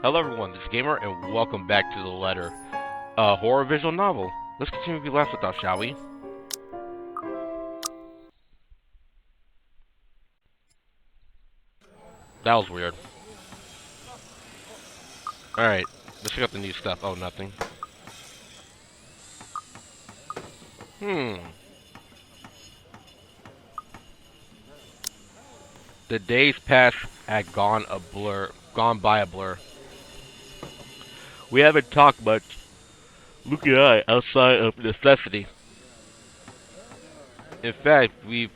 Hello everyone, this is Gamer, and welcome back to The Letter, a horror visual novel. Let's continue the last without, shall we? That was weird. Alright, let's check out the new stuff. Oh, nothing. The days past had gone by a blur. We haven't talked much, Luke and I, outside of necessity. In fact, we've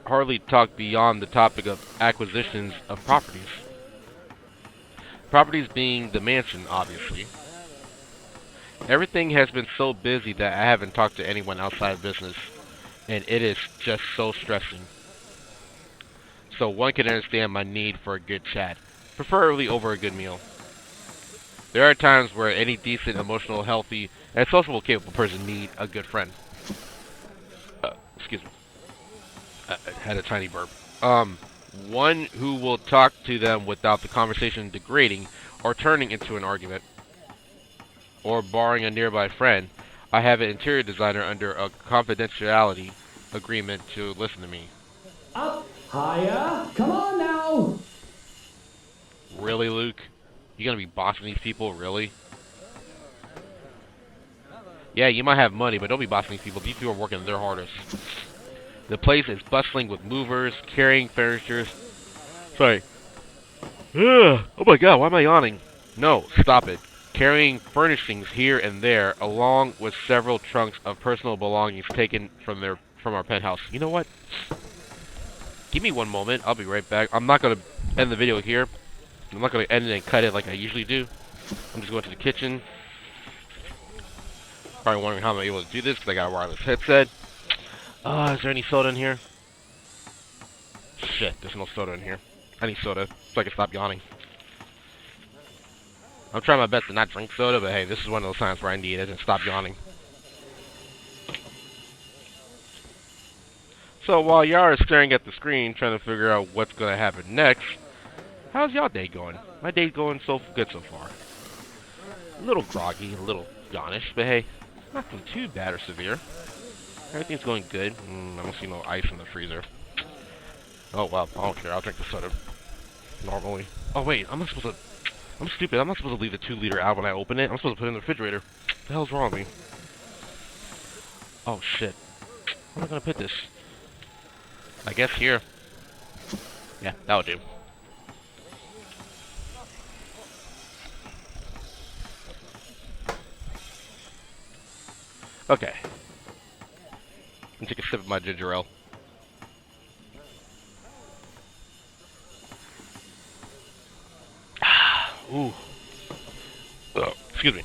hardly talked beyond the topic of acquisitions of properties. Properties being the mansion, obviously. Everything has been so busy that I haven't talked to anyone outside of business, and it is just so stressing. So one can understand my need for a good chat, preferably over a good meal. There are times where any decent, emotional, healthy, and sociable capable person need a good friend. Excuse me. I had a tiny burp. One who will talk to them without the conversation degrading or turning into an argument. Or barring a nearby friend, I have an interior designer under a confidentiality agreement to listen to me. Up, higher, come on now! Really, Luke? You gonna be bossing these people, really? Yeah, you might have money, but don't be bossing these people. These people are working their hardest. The place is bustling with movers, carrying furniture. Sorry. Oh my god, why am I yawning? No, stop it. Carrying furnishings here and there, along with several trunks of personal belongings taken from our penthouse. You know what? Give me one moment. I'll be right back. I'm not gonna end the video here. I'm not gonna end it and cut it like I usually do. I'm just going to the kitchen. Probably wondering how I'm able to do this because I got a wireless headset. Is there any soda in here? Shit, there's no soda in here. I need soda so I can stop yawning. I'm trying my best to not drink soda, but hey, this is one of those times where I need it and stop yawning. So while y'all are staring at the screen trying to figure out what's gonna happen next, how's y'all day going? My day's going so good so far. A little groggy, a little yawnish, but hey, nothing too bad or severe. Everything's going good. I don't see no ice in the freezer. Oh well, I don't care. I'll drink the soda normally. Oh wait, I'm stupid. I'm not supposed to leave the 2-liter out when I open it. I'm supposed to put it in the refrigerator. What the hell's wrong with me? Oh shit. Where am I gonna put this? I guess here. Yeah, that'll do. Okay. Let me take a sip of my ginger ale. Ooh. Oh, excuse me.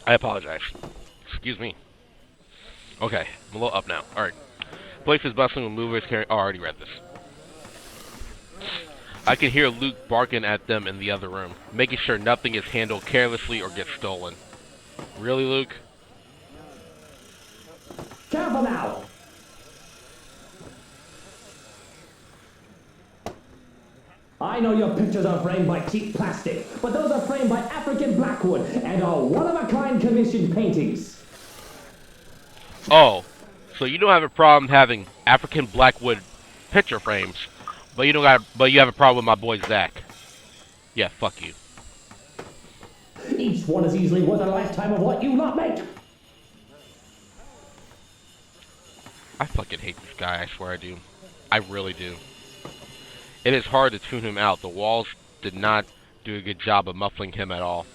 I apologize. Excuse me. Okay, I'm a little up now. Alright. Place is bustling with movers carrying... Oh, I already read this. I can hear Luke barking at them in the other room, making sure nothing is handled carelessly or gets stolen. Really, Luke? Careful now! I know your pictures are framed by cheap plastic, but those are framed by African blackwood and are one-of-a-kind commissioned paintings. Oh, so you don't have a problem having African blackwood picture frames, but you have a problem with my boy Zach. Yeah, fuck you. Each one is easily worth a lifetime of what you lot make. I fucking hate this guy, I swear I do. I really do. It is hard to tune him out. The walls did not do a good job of muffling him at all.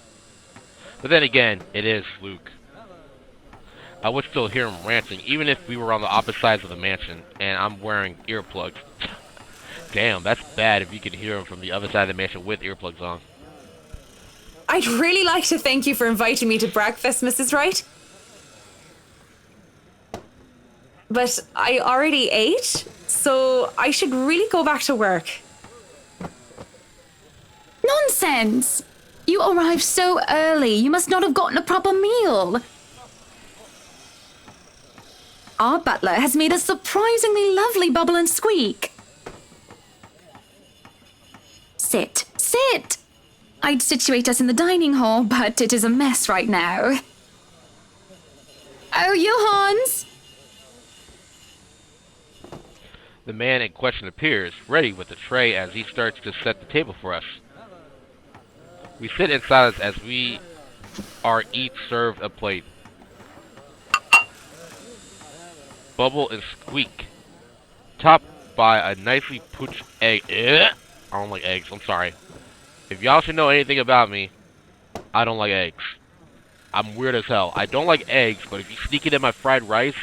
But then again, it is Luke. I would still hear him ranting, even if we were on the opposite sides of the mansion, and I'm wearing earplugs. Damn, that's bad if you could hear him from the other side of the mansion with earplugs on. I'd really like to thank you for inviting me to breakfast, Mrs. Wright. But I already ate, so I should really go back to work. Nonsense! You arrived so early. You must not have gotten a proper meal. Our butler has made a surprisingly lovely bubble and squeak. Sit, sit. I'd situate us in the dining hall, but it is a mess right now. Oh, Johans! The man in question appears, ready with a tray as he starts to set the table for us. We sit in silence as we are each served a plate. Bubble and squeak. Topped by a nicely poached egg. I don't like eggs, I'm sorry. If y'all should know anything about me, I don't like eggs. I'm weird as hell. I don't like eggs, but if you sneak it in my fried rice,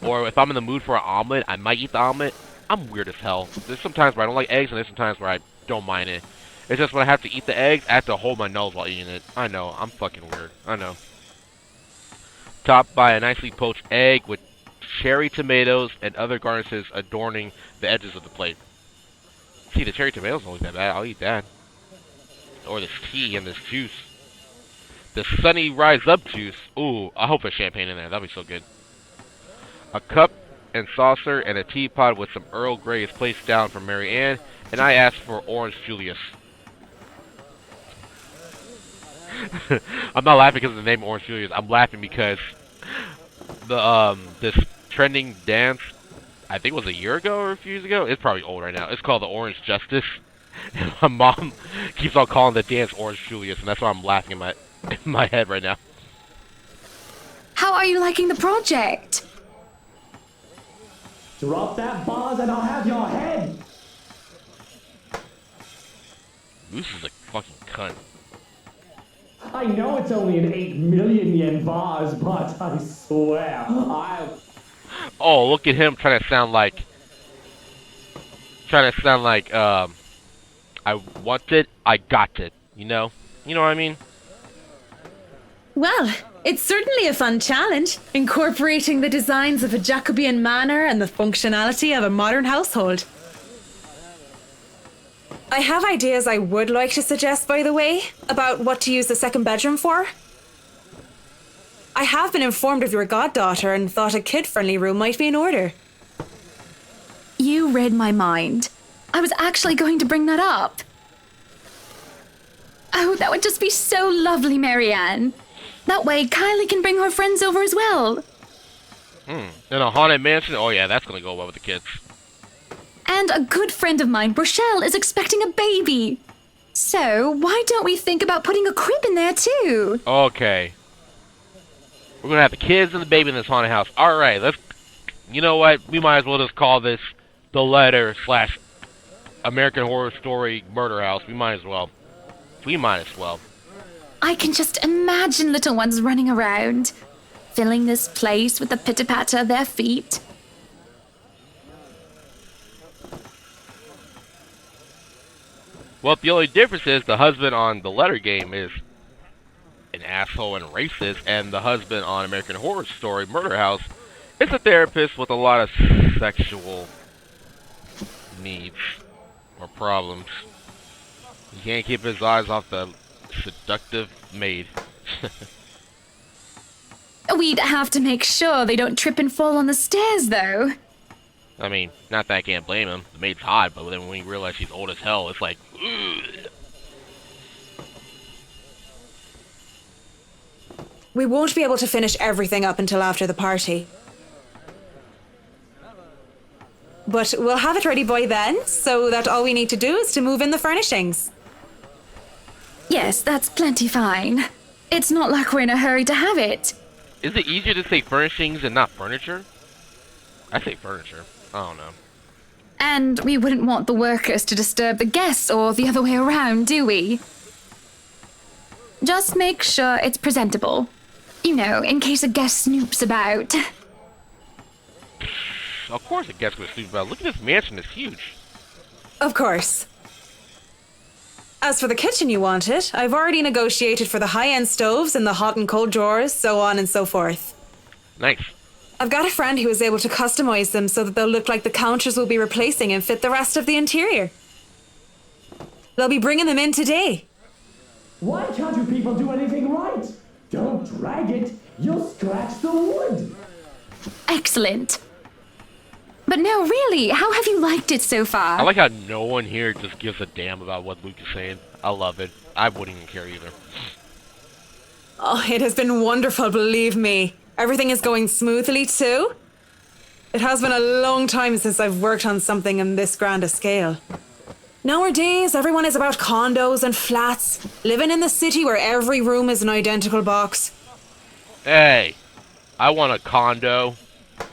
or if I'm in the mood for an omelet, I might eat the omelet. I'm weird as hell. There's some times where I don't like eggs, and there's some times where I don't mind it. It's just when I have to eat the eggs, I have to hold my nose while eating it. I know, I'm fucking weird. I know. Topped by a nicely poached egg with cherry tomatoes and other garnishes adorning the edges of the plate. See, the cherry tomatoes don't look that bad. I'll eat that. Or this tea and this juice. The Sunny Rise Up juice. Ooh, I hope there's champagne in there. That'd be so good. A cup and saucer and a teapot with some Earl Grey is placed down for Marianne, and I ask for Orange Julius. I'm not laughing because of the name Orange Julius. I'm laughing because the this trending dance, I think it was a year ago or a few years ago. It's probably old right now. It's called the Orange Justice. And my mom keeps on calling the dance Orange Julius, and that's why I'm laughing in my head right now. How are you liking the project? Drop that vase and I'll have your head! Moose is a fucking cunt. I know it's only an 8 million yen vase, but I swear, I'll... Oh, look at him trying to sound like, I want it, I got it, you know? You know what I mean? Well, it's certainly a fun challenge, incorporating the designs of a Jacobean manor and the functionality of a modern household. I have ideas I would like to suggest, by the way, about what to use the second bedroom for. I have been informed of your goddaughter and thought a kid-friendly room might be in order. You read my mind. I was actually going to bring that up. Oh, that would just be so lovely, Marianne. That way, Kylie can bring her friends over as well. In a haunted mansion? Oh yeah, that's gonna go well with the kids. And a good friend of mine, Rochelle, is expecting a baby. So, why don't we think about putting a crib in there too? Okay. We're gonna have the kids and the baby in this haunted house. Alright, let's... You know what? We might as well just call this the letter / American Horror Story Murder House. We might as well. I can just imagine little ones running around, filling this place with the pitter-patter of their feet. Well, the only difference is the husband on the letter game is an asshole and racist, and the husband on American Horror Story Murder House is a therapist with a lot of sexual needs or problems. He can't keep his eyes off the seductive maid. We'd have to make sure they don't trip and fall on the stairs, though. I mean, not that I can't blame him. The maid's hot, but then when you realize she's old as hell, it's like, ugh. We won't be able to finish everything up until after the party. But we'll have it ready by then, so that all we need to do is to move in the furnishings. Yes, that's plenty fine. It's not like we're in a hurry to have it. Is it easier to say furnishings and not furniture? I say furniture. I don't know. And we wouldn't want the workers to disturb the guests or the other way around, do we? Just make sure it's presentable. You know, in case a guest snoops about. Of course a guest would snoop about. Look at this mansion, it's huge. Of course. As for the kitchen you wanted, I've already negotiated for the high-end stoves and the hot and cold drawers, so on and so forth. Nice. I've got a friend who is able to customize them so that they'll look like the counters we'll be replacing and fit the rest of the interior. They'll be bringing them in today. Why can't you people do anything right? Don't drag it. You'll scratch the wood. Excellent. But no, really, how have you liked it so far? I like how no one here just gives a damn about what Luke is saying. I love it. I wouldn't even care either. Oh, it has been wonderful, believe me. Everything is going smoothly too. It has been a long time since I've worked on something on this grand a scale. Nowadays, everyone is about condos and flats, living in the city where every room is an identical box. Hey, I want a condo.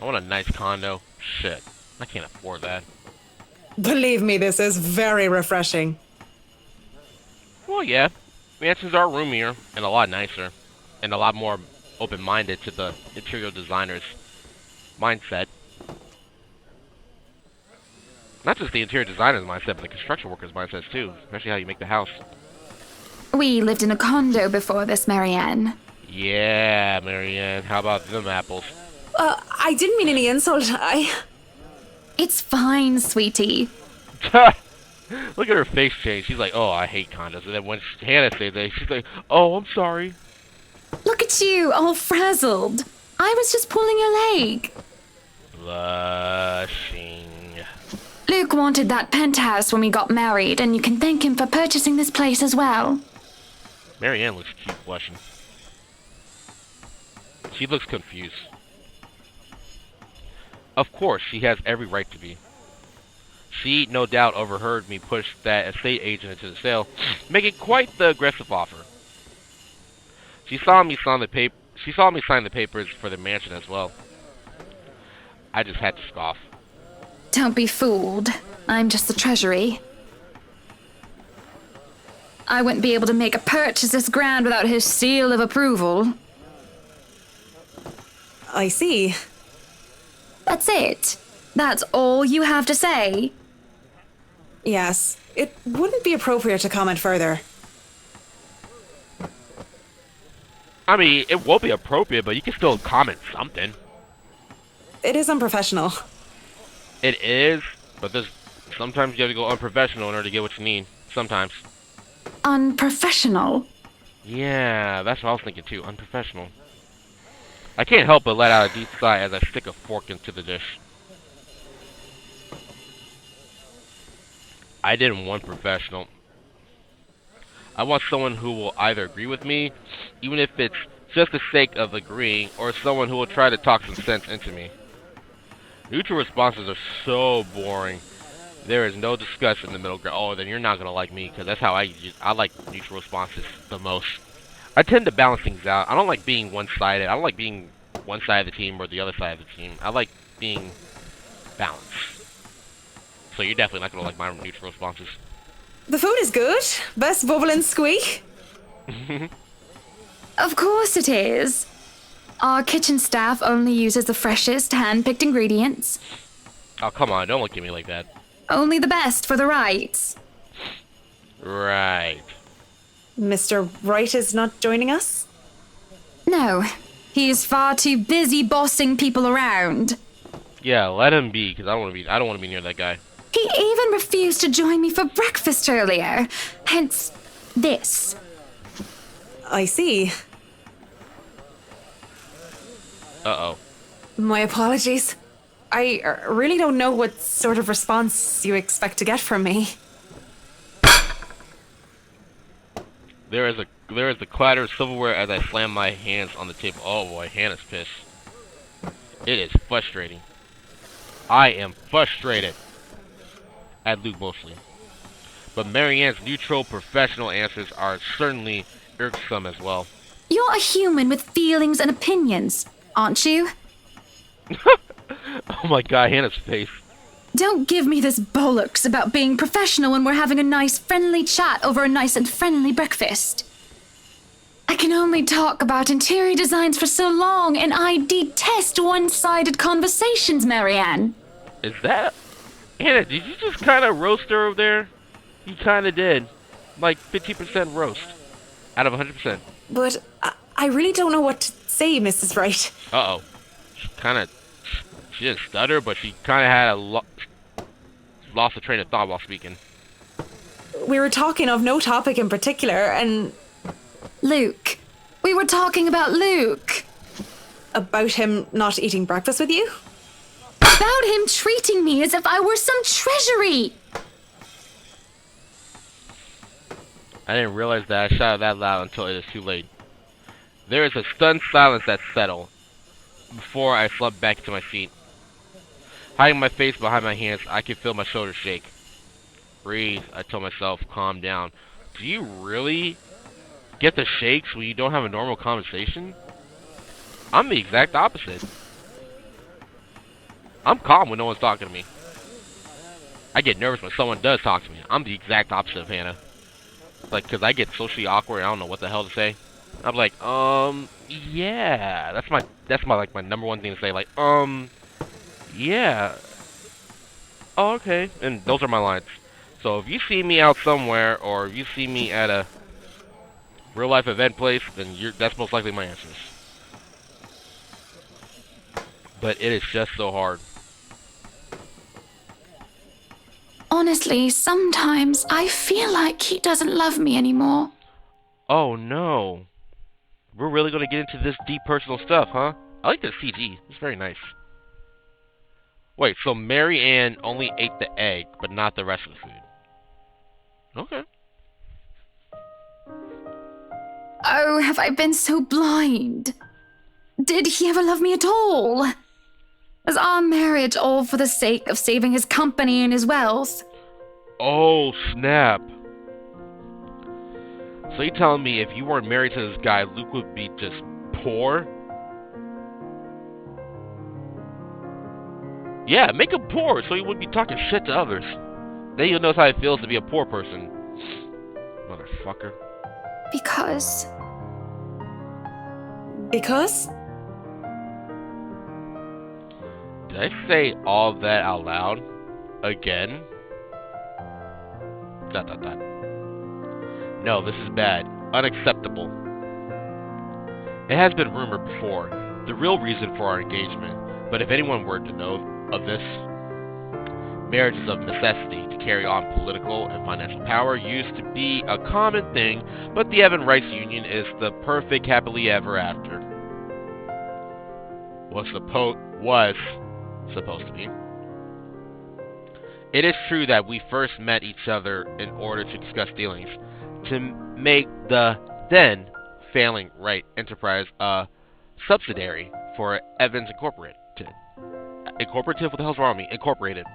I want a nice condo. Shit, I can't afford that. Believe me, this is very refreshing. Well, yeah. Mansions are roomier and a lot nicer, and a lot more open-minded to the interior designer's mindset. Not just the interior designer's mindset, but the construction worker's mindset too, especially how you make the house. We lived in a condo before this, Marianne. Yeah, Marianne, how about them apples? I didn't mean any insult. It's fine, sweetie. Look at her face change. She's like, oh, I hate condos. And then when Hannah says that, she's like, oh, I'm sorry. Look at you, all frazzled. I was just pulling your leg. Blushing. Luke wanted that penthouse when we got married, and you can thank him for purchasing this place as well. Marianne looks cute blushing. She looks confused. Of course, she has every right to be. She, no doubt, overheard me push that estate agent into the sale, making quite the aggressive offer. She saw me sign the papers for the mansion as well. I just had to scoff. Don't be fooled. I'm just the treasury. I wouldn't be able to make a purchase this grand without his seal of approval. I see. That's it. That's all you have to say. Yes, it wouldn't be appropriate to comment further. I mean, it won't be appropriate, but you can still comment something. It is unprofessional. It is, but sometimes you have to go unprofessional in order to get what you need. Sometimes. Unprofessional? Yeah, that's what I was thinking too. Unprofessional. I can't help but let out a deep sigh as I stick a fork into the dish. I didn't want professional. I want someone who will either agree with me, even if it's just the sake of agreeing, or someone who will try to talk some sense into me. Neutral responses are so boring. There is no discussion in the middle ground. Oh, then you're not going to like me, because that's how I like neutral responses the most. I tend to balance things out. I don't like being one-sided. I don't like being one side of the team or the other side of the team. I like being balanced. So you're definitely not going to like my neutral responses. The food is good. Best bubble and squeak. Of course it is. Our kitchen staff only uses the freshest, hand-picked ingredients. Oh, come on. Don't look at me like that. Only the best for the Wrights. Right. Mr. Wright is not joining us? No, he's far too busy bossing people around. Yeah, let him be, because I don't want to be near that guy. He even refused to join me for breakfast earlier. Hence, this. I see. Uh-oh. My apologies. I really don't know what sort of response you expect to get from me. There is a clatter of silverware as I slam my hands on the table. Oh boy, Hannah's pissed. It is frustrating. I am frustrated. At Luke mostly. But Marianne's neutral, professional answers are certainly irksome as well. You're a human with feelings and opinions, aren't you? Oh my god, Hannah's face. Don't give me this bollocks about being professional when we're having a nice, friendly chat over a nice and friendly breakfast. I can only talk about interior designs for so long, and I detest one-sided conversations, Marianne. Is that... Hannah, did you just kind of roast her over there? You kind of did. Like 50% roast. Out of 100%. But I really don't know what to say, Mrs. Wright. Uh-oh. She didn't stutter, but she kind of had lost a train of thought while speaking. We were talking of no topic in particular, and... Luke. We were talking about Luke. About him not eating breakfast with you? About him treating me as if I were some treasury. I didn't realize that I shouted that loud until it is too late. There is a stunned silence that settled before I slumped back into my seat. Hiding my face behind my hands, I could feel my shoulders shake. Breathe, I told myself, calm down. Do you really get the shakes when you don't have a normal conversation? I'm the exact opposite. I'm calm when no one's talking to me. I get nervous when someone does talk to me. I'm the exact opposite of Hannah. Like, cause I get socially awkward and I don't know what the hell to say. I'm like, yeah. That's my like my number one thing to say. Like, yeah. Oh, okay. And those are my lines. So if you see me out somewhere, or if you see me at a real life event place, then that's most likely my answers. But it is just so hard. Honestly, sometimes I feel like he doesn't love me anymore. Oh no. We're really gonna get into this deep personal stuff, huh? I like the CG. It's very nice. Wait, so Marianne only ate the egg, but not the rest of the food. Okay. Oh, have I been so blind? Did he ever love me at all? Was our marriage all for the sake of saving his company and his wealth? Oh, snap. So you telling me if you weren't married to this guy, Luke would be just poor? Yeah, make him poor so he wouldn't be talking shit to others. Then you'll know how it feels to be a poor person. Motherfucker. Because? Did I say all that out loud? Again? ... No, this is bad. Unacceptable. It has been rumored before, the real reason for our engagement, but if anyone were to know of this, marriage is of necessity to carry on political and financial power used to be a common thing, but the Evan Rice union is the perfect happily ever after. Was supposed to be. It is true that we first met each other in order to discuss dealings, to make the then failing Wright Enterprise a subsidiary for Evans Incorporated. Incorporative? What the hell's wrong with me? Incorporated.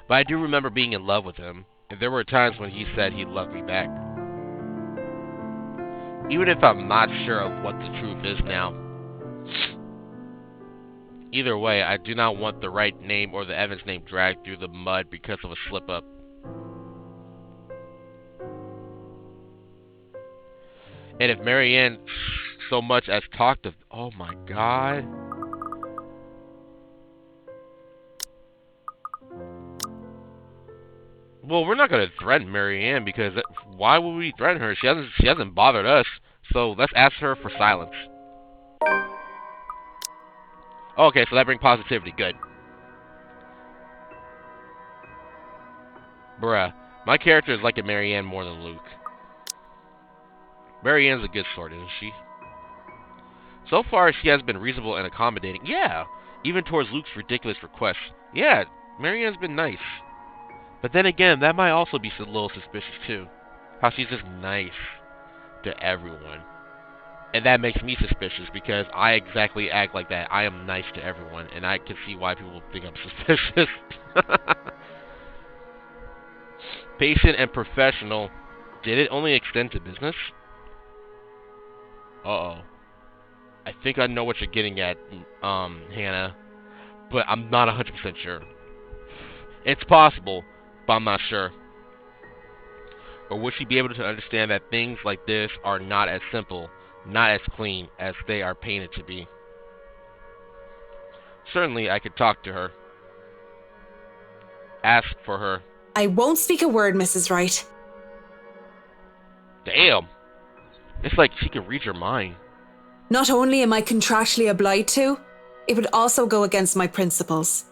But I do remember being in love with him, and there were times when he said he loved me back. Even if I'm not sure of what the truth is now. Either way, I do not want the Wright name or the Evans name dragged through the mud because of a slip-up. And if Marianne so much as talked of... Oh my god. Well, we're not going to threaten Marianne because why would we threaten her? She hasn't bothered us. So let's ask her for silence. Okay, so that brings positivity. Good. Bruh. My character is liking Marianne more than Luke. Marianne's a good sort, isn't she? So far, she has been reasonable and accommodating. Yeah, even towards Luke's ridiculous requests. Yeah, Marianne's been nice. But then again, that might also be a little suspicious too. How she's just nice to everyone. And that makes me suspicious because I exactly act like that. I am nice to everyone, and I can see why people think I'm suspicious. Patient and professional. Did it only extend to business? Uh-oh. I think I know what you're getting at, Hannah. But I'm not 100% sure. It's possible, but I'm not sure. Or would she be able to understand that things like this are not as simple, not as clean as they are painted to be? Certainly, I could talk to her. Ask for her. I won't speak a word, Mrs. Wright. Damn. It's like she can read your mind. Not only am I contractually obliged to, it would also go against my principles.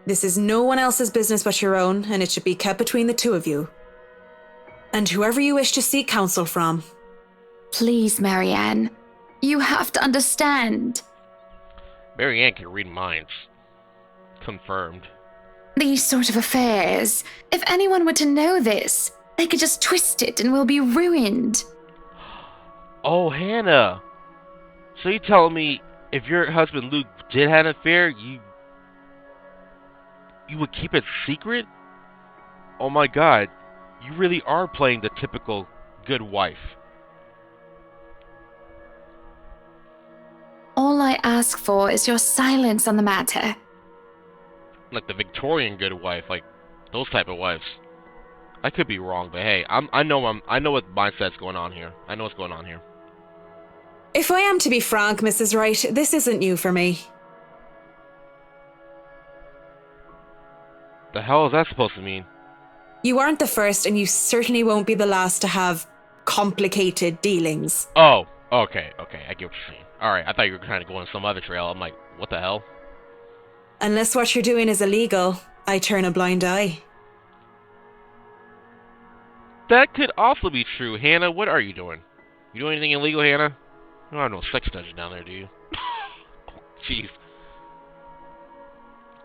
This is no one else's business but your own, and it should be kept between the two of you. And whoever you wish to seek counsel from. Please, Marianne. You have to understand. Marianne can read minds. Confirmed. These sort of affairs, if anyone were to know this, They could just twist it and we'll be ruined. Oh, Hannah. So you telling me if your husband Luke did have an affair, you would keep it secret? Oh my God, you really are playing the typical good wife. All I ask for is your silence on the matter. Like the Victorian good wife, like those type of wives. I could be wrong, but hey, I know what mindset's going on here. I know what's going on here. If I am to be frank, Mrs. Wright, this isn't new for me. The hell is that supposed to mean? You aren't the first, and you certainly won't be the last to have complicated dealings. Oh, okay, I get what you're saying. Alright, I thought you were trying to go on some other trail. I'm like, what the hell? Unless what you're doing is illegal, I turn a blind eye. That could also be true. Hannah, what are you doing? You doing anything illegal, Hannah? You don't have no sex dungeon down there, do you? Jeez.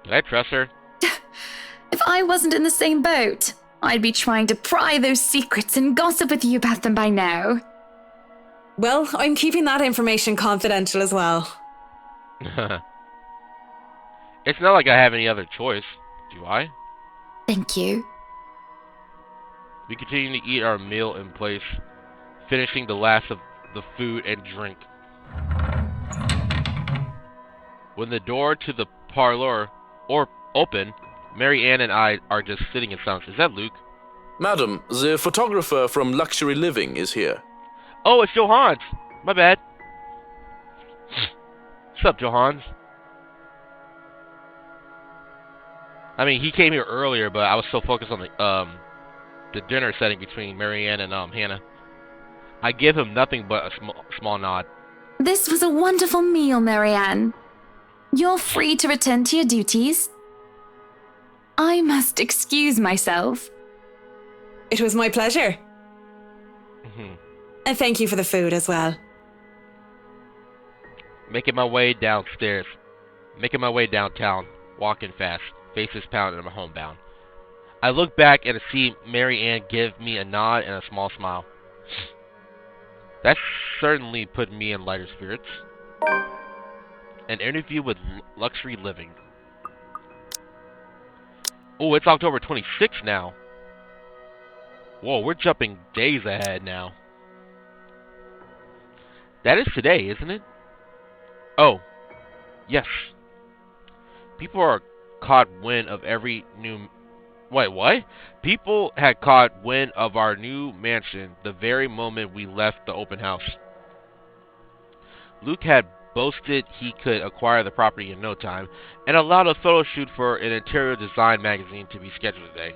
Did I trust her? If I wasn't in the same boat, I'd be trying to pry those secrets and gossip with you about them by now. Well, I'm keeping that information confidential as well. It's not like I have any other choice, do I? Thank you. We continue to eat our meal in place, finishing the last of the food and drink. When the door to the parlor open, Marianne and I are just sitting in silence. Is that Luke? Madam, the photographer from Luxury Living is here. Oh, it's Johans. My bad. What's up, Johans? I mean, he came here earlier, but I was so focused on the dinner setting between Marianne and Hannah. I give him nothing but a small nod. This was a wonderful meal, Marianne. You're free to return to your duties. I must excuse myself. It was my pleasure. Mm-hmm. And thank you for the food as well. Making my way downstairs. Making my way downtown. Walking fast. Faces pounded and I'm homebound. I look back and see Marianne give me a nod and a small smile. That certainly put me in lighter spirits. An interview with Luxury Living. Oh, it's October 26th now. Whoa, we're jumping days ahead now. That is today, isn't it? Oh, yes. People are caught wind of every new... Wait, what? People had caught wind of our new mansion the very moment we left the open house. Luke had boasted he could acquire the property in no time, and allowed a photo shoot for an interior design magazine to be scheduled today.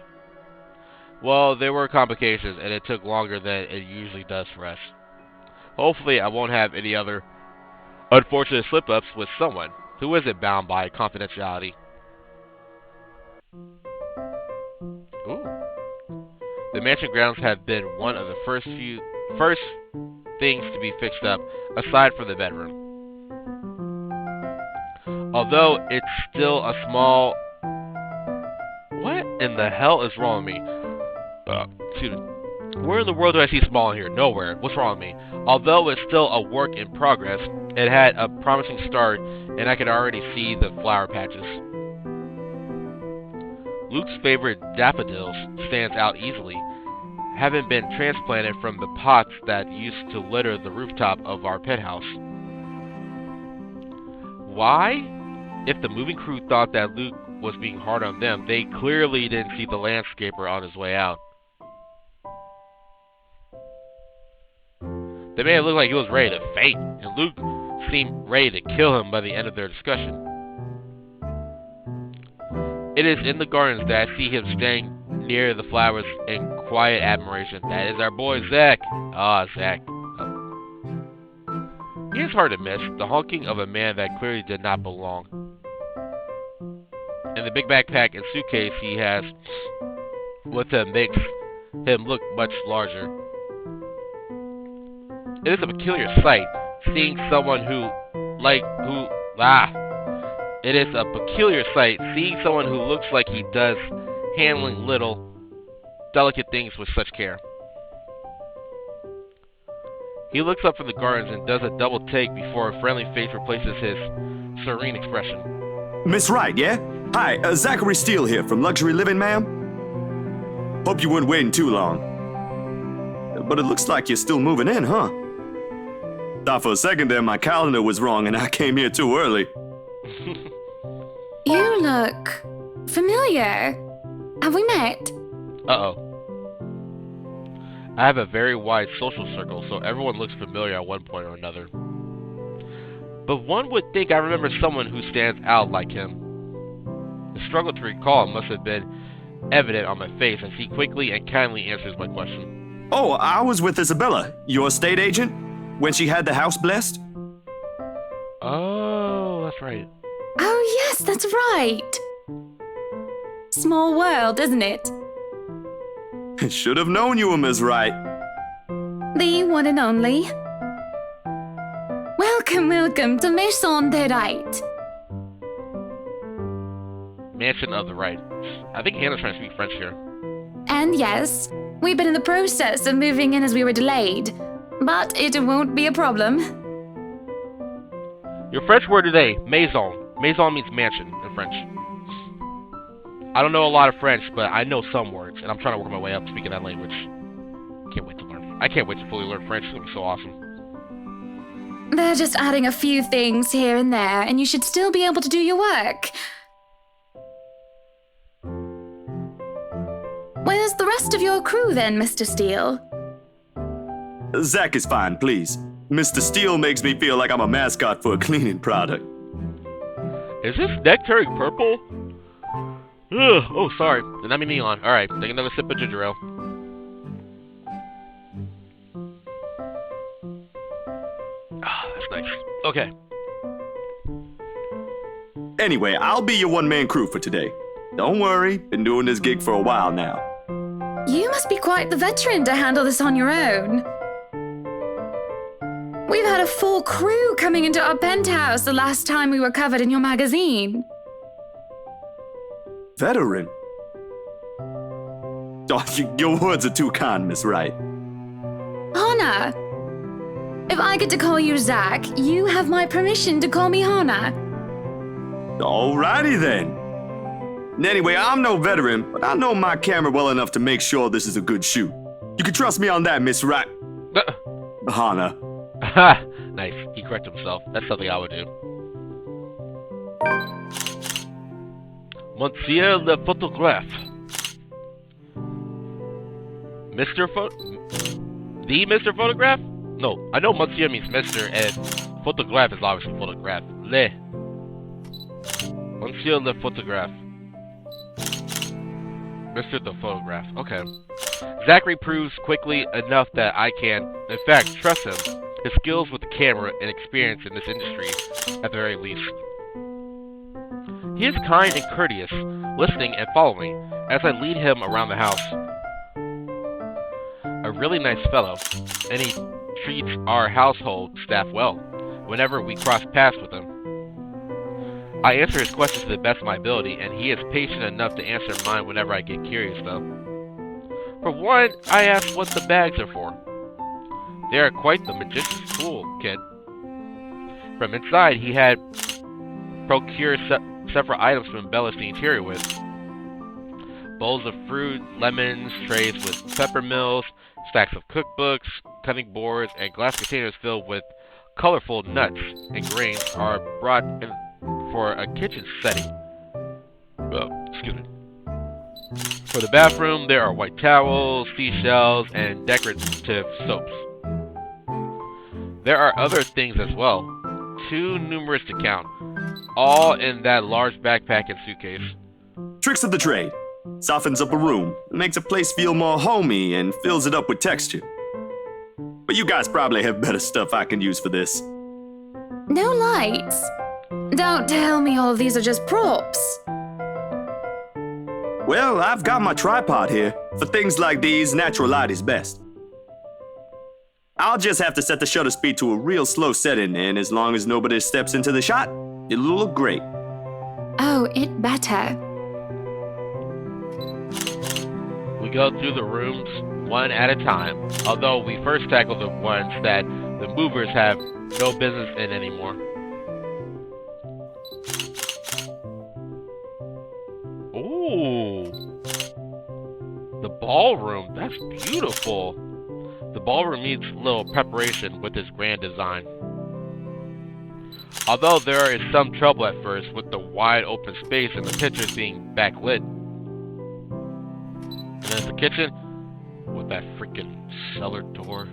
Well, there were complications, and it took longer than it usually does for us. Hopefully, I won't have any other unfortunate slip-ups with someone who isn't bound by confidentiality. Ooh. The mansion grounds have been one of the first things to be fixed up, aside from the bedroom. Although it's still a small... What in the hell is wrong with me? Excuse me. Where in the world do I see small here? Nowhere. What's wrong with me? Although it's still a work in progress, it had a promising start, and I could already see the flower patches. Luke's favorite daffodils stands out easily, having been transplanted from the pots that used to litter the rooftop of our penthouse. Why? If the moving crew thought that Luke was being hard on them, they clearly didn't see the landscaper on his way out. The man looked like he was ready to faint, and Luke seemed ready to kill him by the end of their discussion. It is in the gardens that I see him standing near the flowers in quiet admiration. That is our boy Zach. Ah, Zach. Oh. He is hard to miss, the hulking of a man that clearly did not belong. And the big backpack and suitcase he has with him makes him look much larger. It is a peculiar sight, seeing someone It is a peculiar sight, seeing someone who looks like he does handling little delicate things with such care. He looks up from the gardens and does a double take before a friendly face replaces his serene expression. Miss Wright, yeah? Hi, Zachary Steele here from Luxury Living, ma'am. Hope you weren't waiting too long. But it looks like you're still moving in, huh? Thought for a second there my calendar was wrong and I came here too early. You look familiar. Have we met? Uh-oh. I have a very wide social circle, so everyone looks familiar at one point or another. But one would think I remember someone who stands out like him. The struggle to recall must have been evident on my face as he quickly and kindly answers my question. Oh, I was with Isabella, your estate agent, when she had the house blessed. Oh, that's right. Oh, yes, that's right. Small world, isn't it? Should have known you were Miss Wright. The one and only. Welcome, welcome to Maison de Wright. Mansion of the Right. I think Hannah's trying to speak French here. And yes, we've been in the process of moving in as we were delayed, but it won't be a problem. Your French word today, maison. Maison means mansion in French. I don't know a lot of French, but I know some words, and I'm trying to work my way up speaking that language. Can't wait to learn. I can't wait to fully learn French. It's gonna be so awesome. They're just adding a few things here and there, and you should still be able to do your work. Where's the rest of your crew then, Mr. Steele? Zach is fine, please. Mr. Steele makes me feel like I'm a mascot for a cleaning product. Is this neck turning purple? Ugh, oh, sorry. Did not mean neon. Alright, take another sip of ginger ale. Ah, that's nice. Okay. Anyway, I'll be your one-man crew for today. Don't worry, been doing this gig for a while now. You must be quite the veteran to handle this on your own. We've had a full crew coming into our penthouse the last time we were covered in your magazine. Veteran? Oh, your words are too kind, Miss Wright. Hannah. If I get to call you Zach, you have my permission to call me Hannah. Alrighty then. Anyway, I'm no veteran, but I know my camera well enough to make sure this is a good shoot. You can trust me on that, Miss Wright. Hannah. Ha! Nice. He corrected himself. That's something I would do. Monsieur le photographe. The Mr. Photograph? No, I know Monsieur means Mr. and photograph is obviously photograph. Monsieur le photographe. Mr. the Photograph. Okay. Zachary proves quickly enough that I can, in fact, trust him. His skills with the camera and experience in this industry, at the very least. He is kind and courteous, listening and following as I lead him around the house. A really nice fellow, and he treats our household staff well whenever we cross paths with him. I answer his questions to the best of my ability, and he is patient enough to answer mine whenever I get curious, though. For one, I ask what the bags are for. They are quite the magician's tool, kid. From inside, he had procured several items to embellish the interior with. Bowls of fruit, lemons, trays with peppermills, stacks of cookbooks, cutting boards, and glass containers filled with colorful nuts and grains are brought in for a kitchen setting. Excuse me. For the bathroom, there are white towels, seashells, and decorative soaps. There are other things as well, too numerous to count, all in that large backpack and suitcase. Tricks of the trade. Softens up a room, makes a place feel more homey, and fills it up with texture. But you guys probably have better stuff I can use for this. No lights. Don't tell me all of these are just props. Well, I've got my tripod here. For things like these, natural light is best. I'll just have to set the shutter speed to a real slow setting, and as long as nobody steps into the shot, it'll look great. Oh, it better. We We go through the rooms one at a time, although we first tackle the ones that the movers have no business in anymore. Ooh, the ballroom, that's beautiful. The ballroom needs a little preparation with this grand design. Although there is some trouble at first with the wide open space and the pictures being backlit. And there's the kitchen with that freaking cellar door.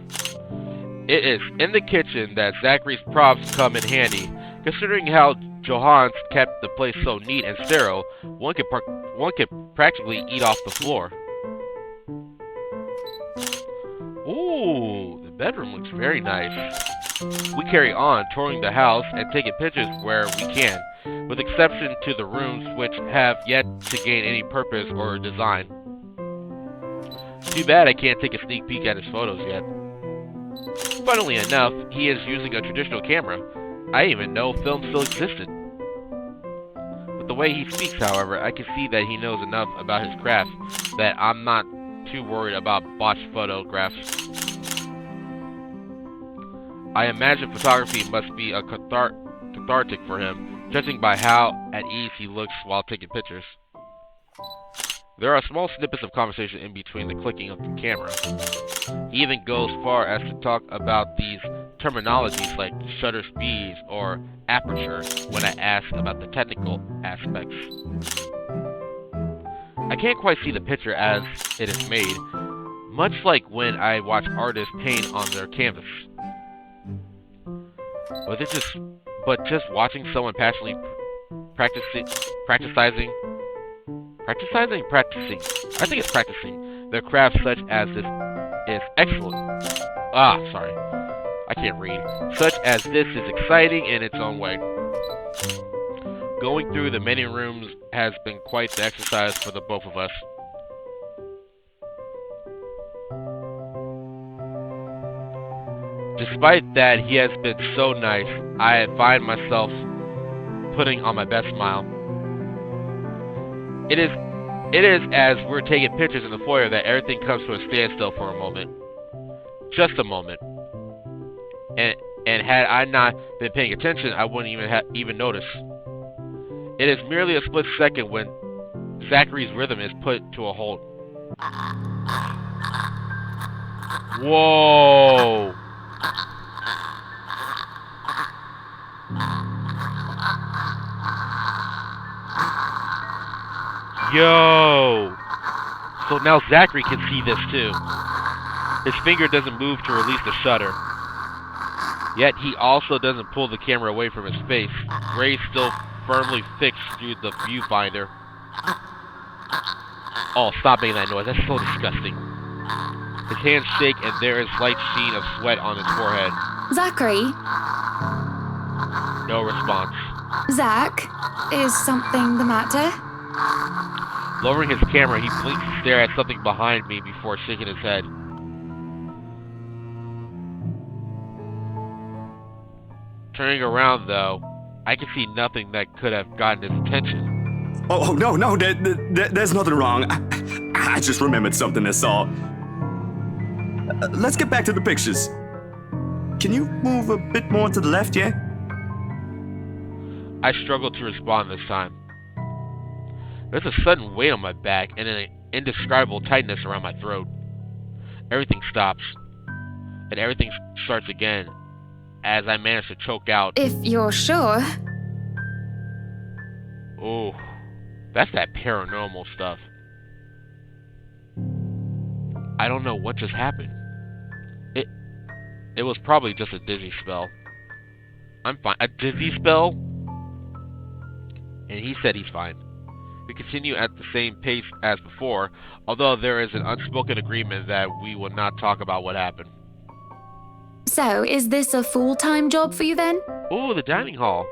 It is in the kitchen that Zachary's props come in handy. Considering how Johans kept the place so neat and sterile, one could practically eat off the floor. Ooh, the bedroom looks very nice. We carry on, touring the house and taking pictures where we can, with exception to the rooms which have yet to gain any purpose or design. Too bad I can't take a sneak peek at his photos yet. Funnily enough, he is using a traditional camera. I didn't even know film still existed. With the way he speaks, however, I can see that he knows enough about his craft that I'm not too worried about botched photographs. I imagine photography must be a cathartic for him, judging by how at ease he looks while taking pictures. There are small snippets of conversation in between the clicking of the camera. He even goes far as to talk about these terminologies like shutter speeds or aperture when I ask about the technical aspects. I can't quite see the picture as it is made, much like when I watch artists paint on their canvas. But just watching someone passionately practicing their craft such as this is excellent. Such as this is exciting in its own way. Going through the many rooms has been quite the exercise for the both of us. Despite that he has been so nice, I find myself putting on my best smile. It is as we're taking pictures in the foyer that everything comes to a standstill for a moment. Just a moment. And had I not been paying attention, I wouldn't even notice. It is merely a split second when Zachary's rhythm is put to a halt. Whoa! Yo! So now Zachary can see this too. His finger doesn't move to release the shutter. Yet he also doesn't pull the camera away from his face. Rays still firmly fixed through the viewfinder. Oh, stop making that noise. That's so disgusting. His hands shake and there is light sheen of sweat on his forehead. Zachary? No response. Zach? Is something the matter? Lowering his camera, he blinks to stare at something behind me before shaking his head. Turning around, though, I can see nothing that could have gotten his attention. Oh no, there's nothing wrong. I just remembered something that's all. Let's get back to the pictures. Can you move a bit more to the left, yeah? I struggled to respond this time. There's a sudden weight on my back and an indescribable tightness around my throat. Everything stops, and everything starts again as I manage to choke out. If you're sure. Oh, that's that paranormal stuff. I don't know what just happened. It was probably just a dizzy spell. I'm fine. A dizzy spell? And he said he's fine. We continue at the same pace as before, although there is an unspoken agreement that we will not talk about what happened. So, is this a full-time job for you then? Ooh, the dining hall.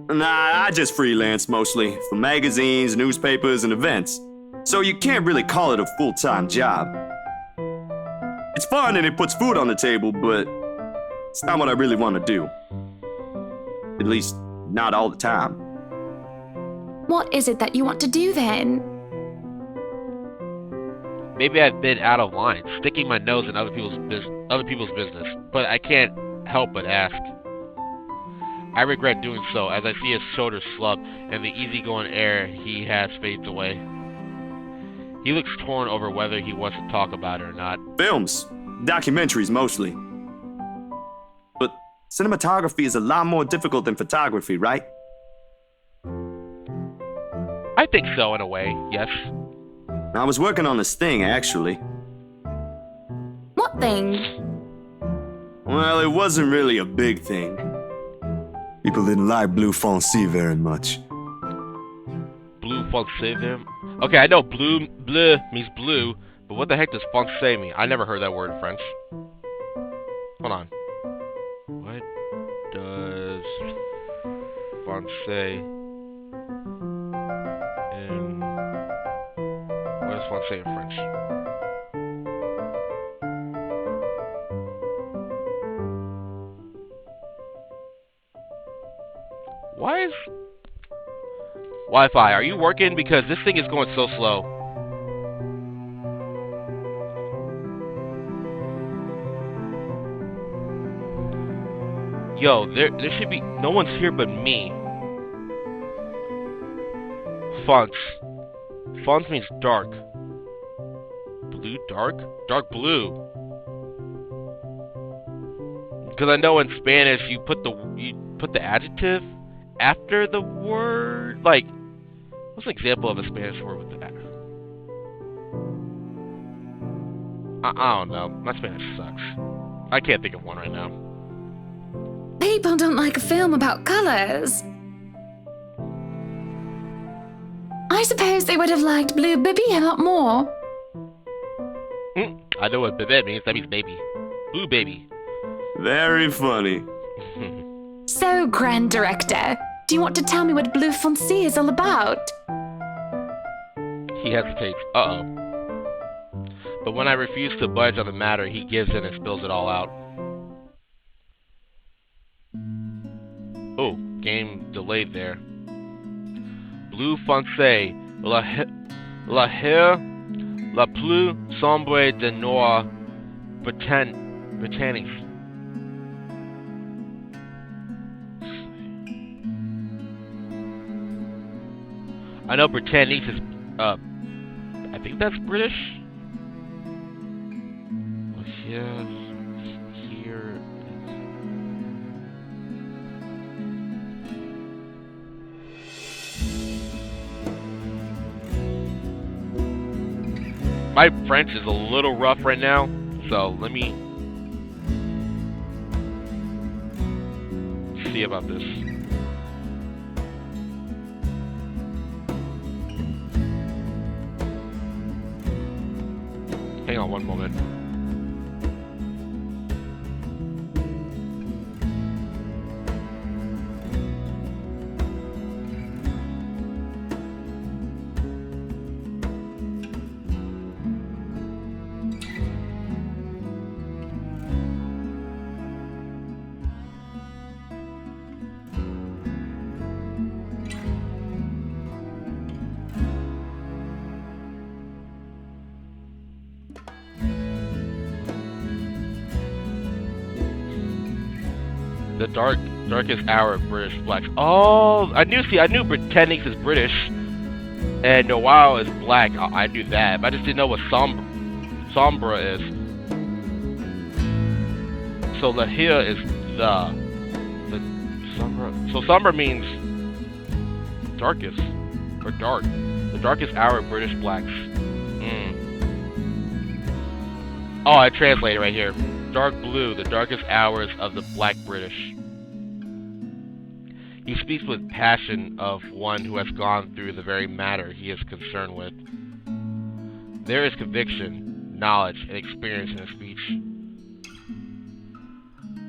Nah, I just freelance mostly, for magazines, newspapers, and events. So you can't really call it a full-time job. It's fun and it puts food on the table, but it's not what I really want to do. At least, not all the time. What is it that you want to do then? Maybe I've been out of line, sticking my nose in other people's business, but I can't help but ask. I regret doing so as I see his shoulders slump and the easygoing air he has fades away. He looks torn over whether he wants to talk about it or not. Films. Documentaries, mostly. But cinematography is a lot more difficult than photography, right? I think so, in a way, yes. I was working on this thing, actually. What thing? Well, it wasn't really a big thing. People didn't like Blue Fonzie very much. Blue Fonzie? Okay, I know bleu means blue, but what the heck does Fonzie mean? I never heard that word in French. Hold on. What does Fonzie in... What does Fonzie in French? Why is... Wi-Fi, are you working? Because this thing is going so slow. Yo, there should be... No one's here but me. Fonts. Fonts means dark. Blue dark? Dark blue. Because I know in Spanish you put the adjective after the word. Like, what's an example of a Spanish word with that? I don't know. My Spanish sucks. I can't think of one right now. People don't like a film about colors. I suppose they would have liked Blue Baby a lot more. I know what bebé means. That means baby. Blue baby. Very funny. So, Grand Director, do you want to tell me what Blue Fonzie is all about? He hesitates. Uh-oh. But when I refuse to budge on the matter, he gives in and spills it all out. Oh, game delayed there. Blue Fonzie, la hair la plus sombre de noir Britannique. I know Britannique is, I think that's British. Yeah, here. My French is a little rough right now, so let me see about this. Hang on one moment. The darkest hour of British blacks. Oh, I knew Britanniques is British, and Noir is black. I knew that, but I just didn't know what sombra is. So Lahia is the sombra. So sombra means darkest or dark. The darkest hour of British blacks. Oh, I translate it right here. Dark blue, the darkest hours of the black British. He speaks with passion of one who has gone through the very matter he is concerned with. There is conviction, knowledge, and experience in his speech.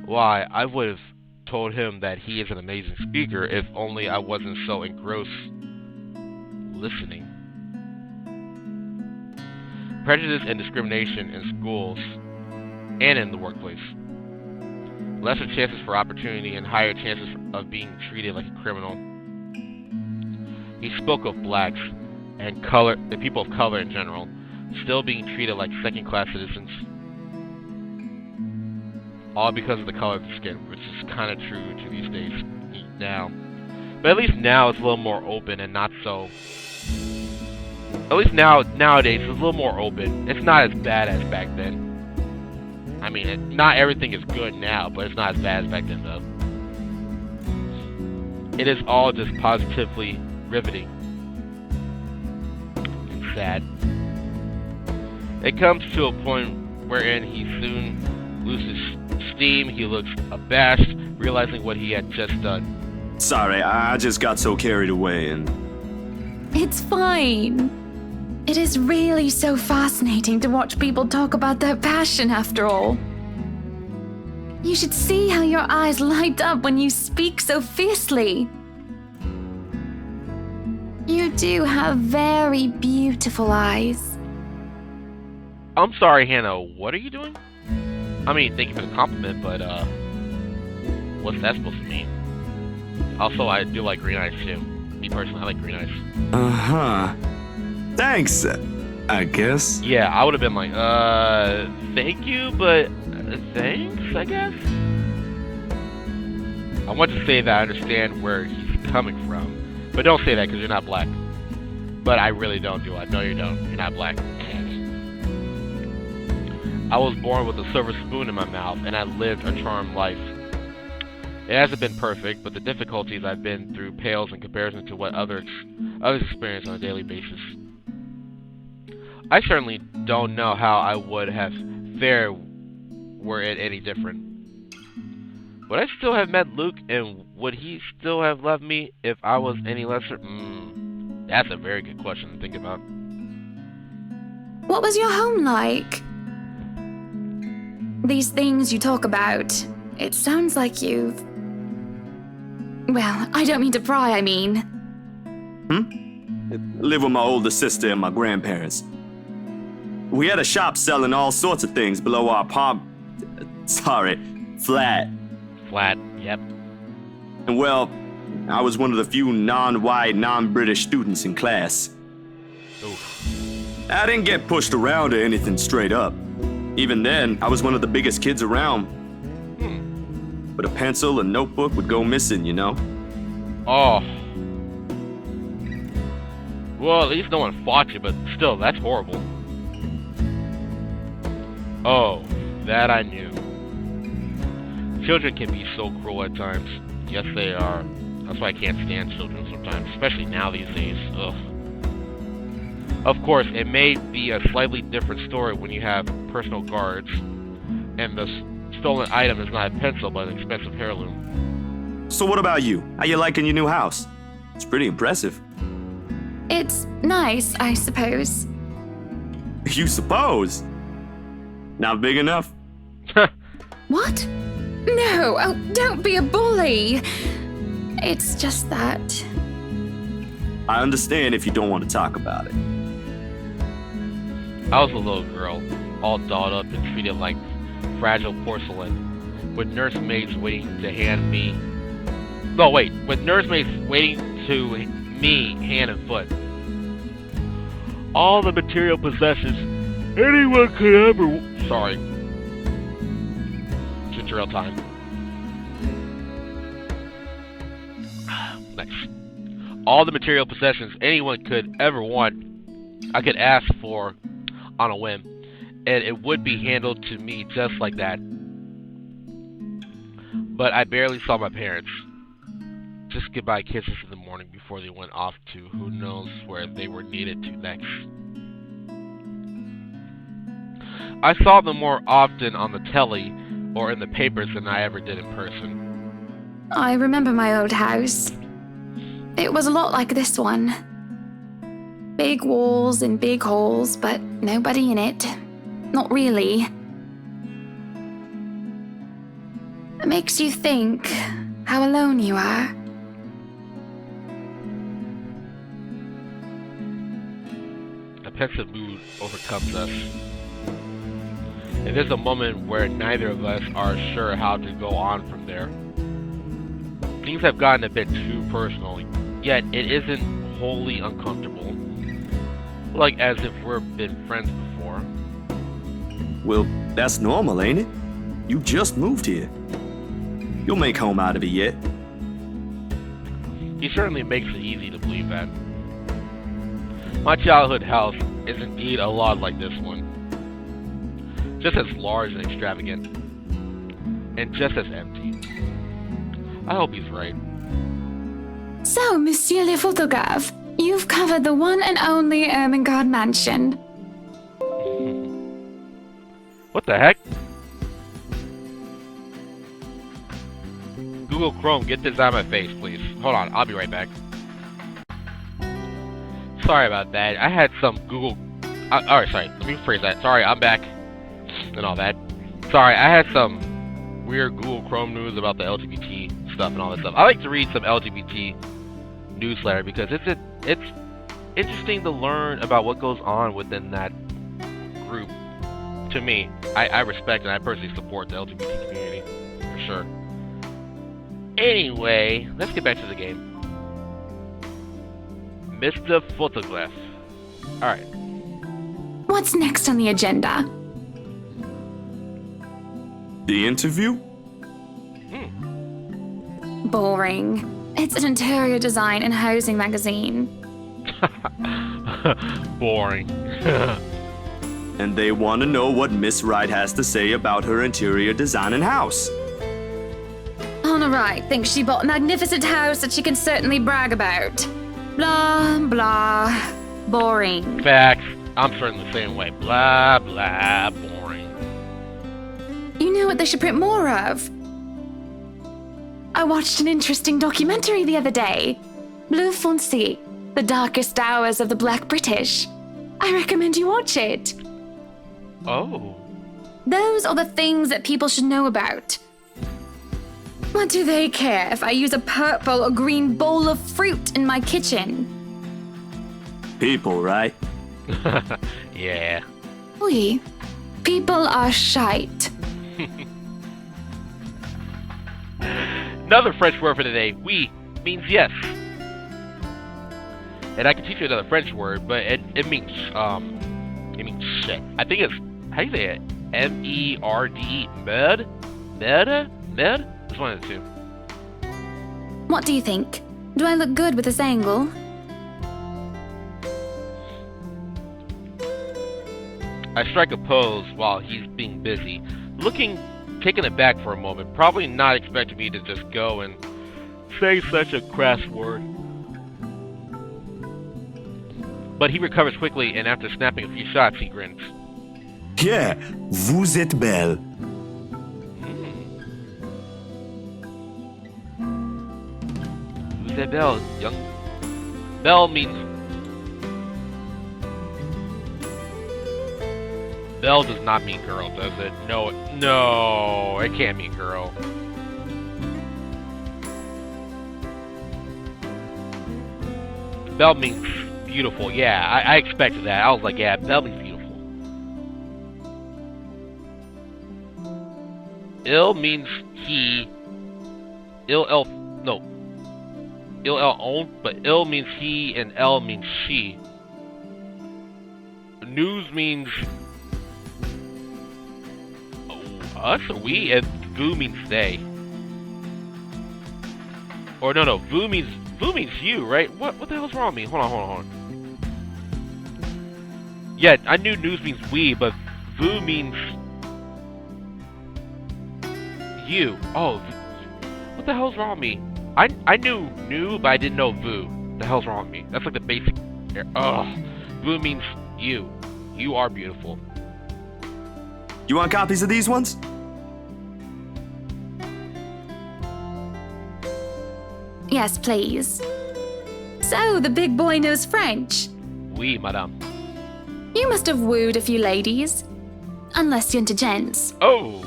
Why, I would have told him that he is an amazing speaker if only I wasn't so engrossed listening. Prejudice and discrimination in schools and in the workplace. Lesser chances for opportunity and higher chances of being treated like a criminal. He spoke of blacks and the people of color in general, still being treated like second-class citizens. All because of the color of the skin, which is kind of true to these days now. But at least now it's a little more open and not so... At least nowadays it's a little more open. It's not as bad as back then. I mean, not everything is good now, but it's not as bad as back then, though. It is all just positively riveting. And sad. It comes to a point wherein he soon loses steam, he looks abashed, realizing what he had just done. Sorry, I just got so carried away and... It's fine. It is really so fascinating to watch people talk about their passion after all. You should see how your eyes light up when you speak so fiercely. You do have very beautiful eyes. I'm sorry, Hannah, what are you doing? I mean, thank you for the compliment, but, what's that supposed to mean? Also, I do like green eyes, too. Me personally, I like green eyes. Uh-huh. Thanks, I guess. Yeah, I would have been like, thank you, but thanks, I guess? I want to say that I understand where he's coming from, but don't say that because you're not black. But I really don't do it. No, you don't. You're not black. I was born with a silver spoon in my mouth, and I lived a charmed life. It hasn't been perfect, but the difficulties I've been through pales in comparison to what others experience on a daily basis. I certainly don't know how I would have fared were it any different. Would I still have met Luke, and would he still have loved me if I was any lesser? That's a very good question to think about. What was your home like? These things you talk about, it sounds like you've... Well, I don't mean to pry, I mean. Live with my older sister and my grandparents. We had a shop selling all sorts of things below our flat. Flat, yep. And well, I was one of the few non-white, non-British students in class. Oof. I didn't get pushed around or anything straight up. Even then, I was one of the biggest kids around. But a pencil and notebook would go missing, you know? Oh. Well, at least no one fought you, but still, that's horrible. Oh, that I knew. Children can be so cruel at times. Yes, they are. That's why I can't stand children sometimes, especially now these days. Ugh. Of course, it may be a slightly different story when you have personal guards, and the stolen item is not a pencil, but an expensive heirloom. So what about you? How you liking your new house? It's pretty impressive. It's nice, I suppose. You suppose? Not big enough? What? No, oh, don't be a bully. It's just that... I understand if you don't want to talk about it. I was a little girl, all dolled up and treated like fragile porcelain, with nursemaids waiting to hand me... No, wait, with nursemaids waiting to me hand and foot. All the material possessions anyone could ever... Sorry. Tutorial time. Nice. All the material possessions anyone could ever want, I could ask for on a whim, and it would be handled to me just like that. But I barely saw my parents. Just goodbye kisses in the morning before they went off to who knows where they were needed to next. I saw them more often on the telly or in the papers than I ever did in person. I remember my old house. It was a lot like this one. Big walls and big halls, but nobody in it. Not really. It makes you think how alone you are. A pensive mood overcomes us. And there's a moment where neither of us are sure how to go on from there. Things have gotten a bit too personal, yet it isn't wholly uncomfortable. Like as if we've been friends before. Well, that's normal, ain't it? You just moved here. You'll make home out of it yet. He certainly makes it easy to believe that. My childhood house is indeed a lot like this one. Just as large and extravagant. And just as empty. I hope he's right. So, Monsieur le Photographe, you've covered the one and only Ermengarde mansion. What the heck? Google Chrome, get this out of my face, please. Hold on, I'll be right back. Sorry about that. I had some Google... Alright, sorry. Let me rephrase that. Sorry, I'm back. And all that. Sorry, I had some weird Google Chrome news about the LGBT stuff and all that stuff. I like to read some LGBT newsletter because it's interesting to learn about what goes on within that group. To me, I respect and I personally support the LGBT community, for sure. Anyway, let's get back to the game. Mr. Photograph. Alright. What's next on the agenda? The interview? Boring. It's an interior design and housing magazine. Boring. And they want to know what Miss Wright has to say about her interior design and house. Hannah Wright thinks she bought a magnificent house that she can certainly brag about. Blah, blah. Boring. Facts. I'm certainly the same way. Blah, blah, boring. You know what they should print more of? I watched an interesting documentary the other day. Bleu Foncé, The Darkest Hours of the Black British. I recommend you watch it. Oh. Those are the things that people should know about. What do they care if I use a purple or green bowl of fruit in my kitchen? People, right? Yeah. Oui. People are shite. Another French word for today. Oui means yes. And I can teach you another French word, but it means shit. I think it's, how do you say it? M-E-R-D, med? Med? Med? It's one of the two. What do you think? Do I look good with this angle? I strike a pose while he's being busy, taken aback for a moment, probably not expecting me to just go and say such a crass word. But he recovers quickly, and after snapping a few shots, he grins. Yeah, vous êtes belle. Vous êtes belle, young. Belle means... Belle does not mean girl, does it? No, it can't mean girl. Belle means beautiful. Yeah, I expected that. I was like, yeah, Belle means beautiful. Il means he. Il own, but il means he and L means she. News means us or we, and vous means they. Or no, vous means you, right? What the hell's wrong with me? Hold on. Yeah, I knew news means we, but vous means you. Oh, what the hell's wrong with me? I knew new, but I didn't know vous. The hell's wrong with me? That's like the basic. Ugh. Vous means you. You are beautiful. You want copies of these ones? Yes, please. So, the big boy knows French. Oui, madame. You must have wooed a few ladies. Unless you're into gents. Oh.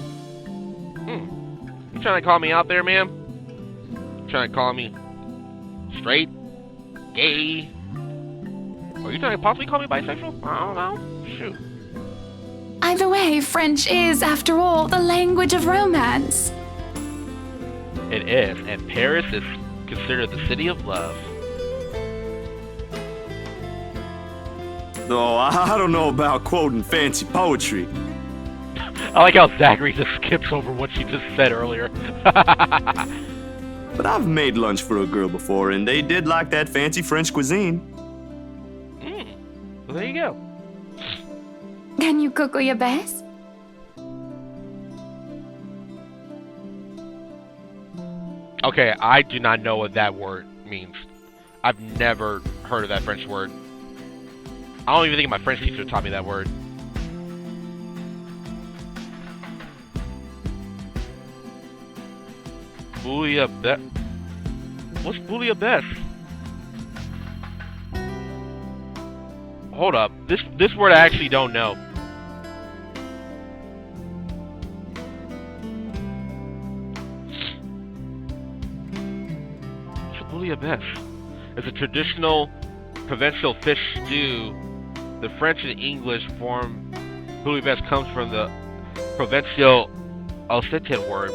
You trying to call me out there, ma'am? Trying to call me straight? Gay? Or you trying to possibly call me bisexual? I don't know. Shoot. Either way, French is, after all, the language of romance. It is, and Paris is considered the city of love. Though I don't know about quoting fancy poetry. I like how Zachary just skips over what she just said earlier. But I've made lunch for a girl before, and they did like that fancy French cuisine. Well, there you go. Can you cook your best? Okay, I do not know what that word means. I've never heard of that French word. I don't even think my French teacher taught me that word. Bouillabaisse. What's bouillabaisse? Hold up. This word I actually don't know. What's a bouillabaisse? It's a traditional provincial fish stew. The French and English form bouillabaisse comes from the provincial Occitan word.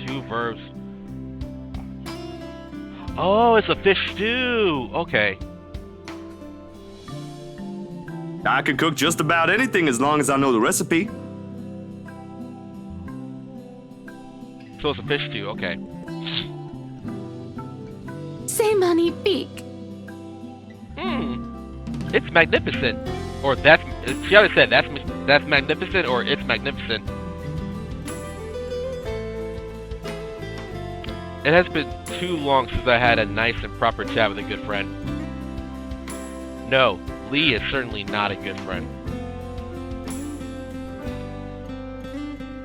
Two verbs. Oh, it's a fish stew. Okay. I can cook just about anything as long as I know the recipe. So it's a fish stew. Okay. C'est magnifique. It's magnificent. Or that's. She already said that's magnificent or it's magnificent. It has been too long since I had a nice and proper chat with a good friend. No, Lee is certainly not a good friend.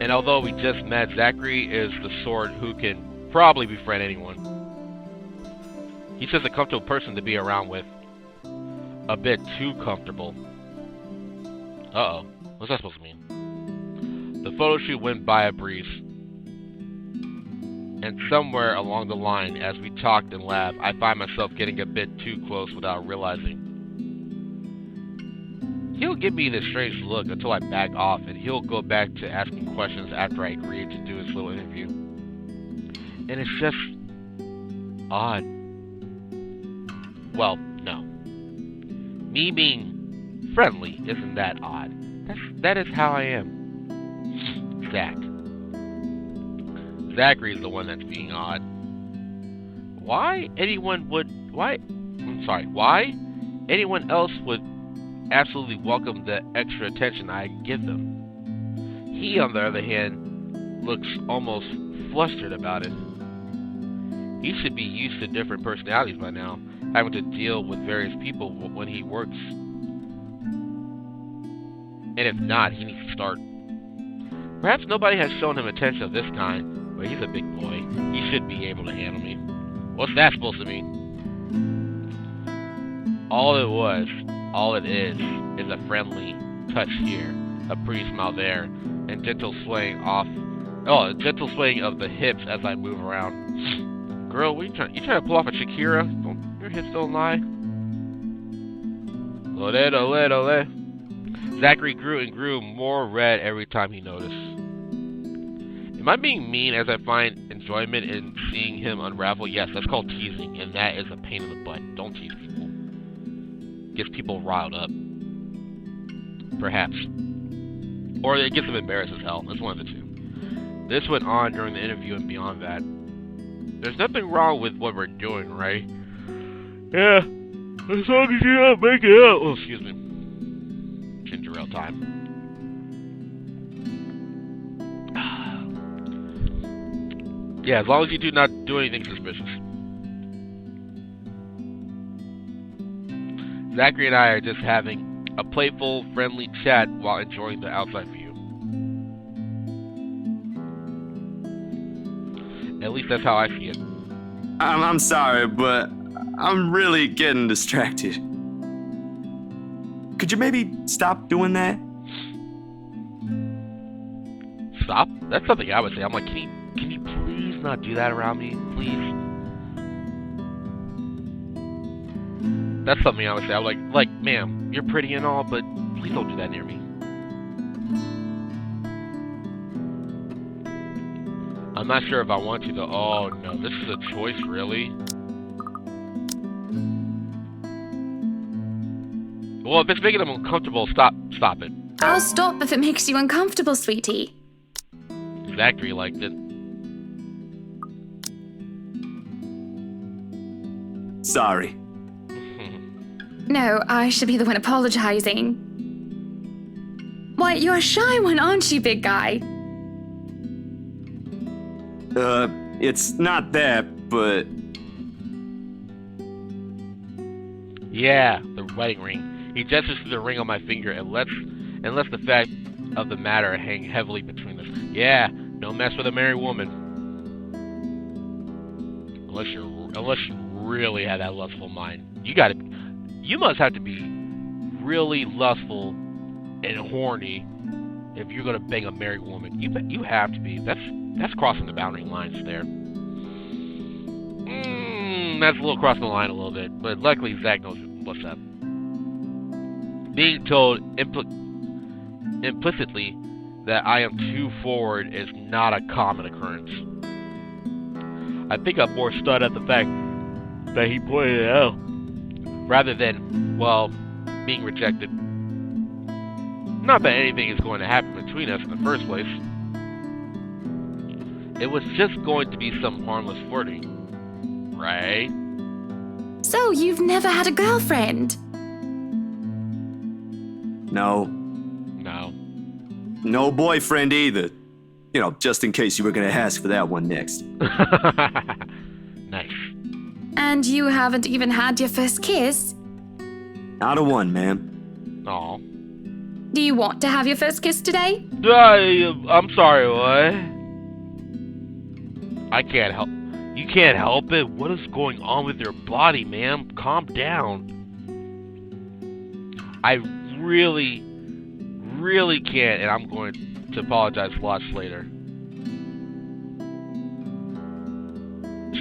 And although we just met, Zachary is the sort who can probably befriend anyone. He's just a comfortable person to be around with. A bit too comfortable. Uh-oh. What's that supposed to mean? The photo shoot went by a breeze. And somewhere along the line, as we talked and laughed, I find myself getting a bit too close without realizing. He'll give me this strange look until I back off, and he'll go back to asking questions after I agreed to do his little interview. And it's just odd. Well, no. Me being friendly isn't that odd. That is how I am. Zachary's the one that's being odd. Why anyone else would absolutely welcome the extra attention I give them. He, on the other hand, looks almost flustered about it. He should be used to different personalities by now, having to deal with various people when he works. And if not, he needs to start. Perhaps nobody has shown him attention of this kind, but he's a big boy. He should be able to handle me. What's that supposed to mean? All it is a friendly touch here, a pretty smile there, and gentle swaying of the hips as I move around. Girl, you trying to pull off a Shakira? Your hips don't lie. Ole, ole, ole. Zachary grew and grew more red every time he noticed. Am I being mean as I find enjoyment in seeing him unravel? Yes, that's called teasing, and that is a pain in the butt. Don't tease people. Gets people riled up. Perhaps. Or it gets them embarrassed as hell. That's one of the two. This went on during the interview and beyond that. There's nothing wrong with what we're doing, right? Yeah. As long as you don't make it out. Oh, excuse me. Ginger ale time. Yeah, as long as you do not do anything suspicious. Zachary and I are just having a playful, friendly chat while enjoying the outside view. At least that's how I see it. I'm sorry, but I'm really getting distracted. Could you maybe stop doing that? Stop? That's something I would say. I'm like, can you please not do that around me? Please? That's something I would say. I'm like, ma'am, you're pretty and all, but please don't do that near me. I'm not sure if I want to though. Oh no, this is a choice, really? Well, if it's making them uncomfortable, stop it. I'll stop if it makes you uncomfortable, sweetie. Zachary liked it. Sorry. No, I should be the one apologizing. Why, you're a shy one, aren't you, big guy? It's not that, but... Yeah, the wedding ring. He gestures to the ring on my finger and lets the fact of the matter hang heavily between us. Yeah, don't mess with a married woman. Unless you really have that lustful mind. You must have to be really lustful and horny if you're gonna bang a married woman. You have to be. That's crossing the boundary lines there. That's a little crossing the line a little bit, but luckily Zach knows what's up. Being told implicitly that I am too forward is not a common occurrence. I think I'm more stunned at the fact that he pointed it out, rather than, well, being rejected. Not that anything is going to happen between us in the first place. It was just going to be some harmless flirting, right? So, you've never had a girlfriend? No. No. No boyfriend either. You know, just in case you were gonna ask for that one next. Nice. And you haven't even had your first kiss? Not a one, ma'am. Aw. Do you want to have your first kiss today? I'm sorry, what? I can't help. You can't help it? What is going on with your body, ma'am? Calm down. I really can't, and I'm going to apologize lots later.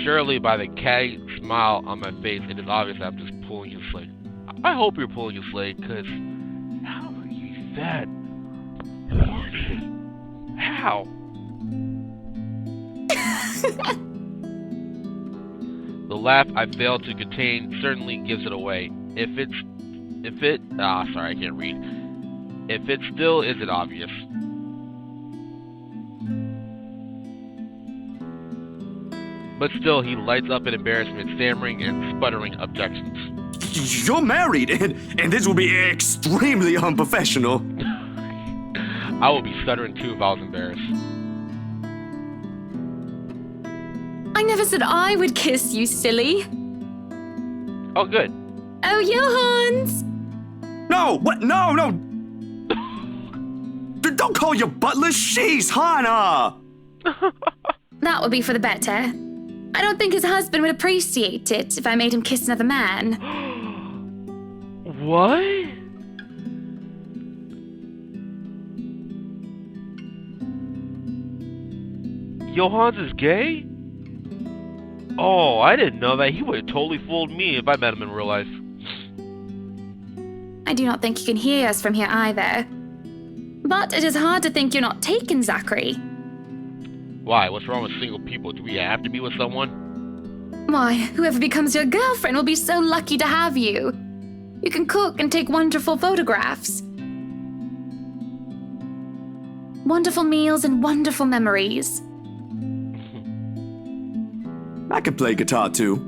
Surely by the catty smile on my face, it is obvious that I'm just pulling his leg. I hope you're pulling his leg, because how are you that horny? How? The laugh I failed to contain certainly gives it away. If it still isn't obvious. But still, he lights up in embarrassment, stammering and sputtering objections. You're married, and this will be extremely unprofessional. I would be stuttering too if I was embarrassed. I never said I would kiss you, silly. Oh, good. Oh, Johans! No, what? No. Don't call your butler. She's Hannah. That would be for the better. I don't think his husband would appreciate it if I made him kiss another man. What? Johans is gay? Oh, I didn't know that. He would have totally fooled me if I met him in real life. I do not think you can hear us from here either. But it is hard to think you're not taken, Zachary. Why? What's wrong with single people? Do we have to be with someone? Why, whoever becomes your girlfriend will be so lucky to have you. You can cook and take wonderful photographs. Wonderful meals and wonderful memories. I can play guitar too.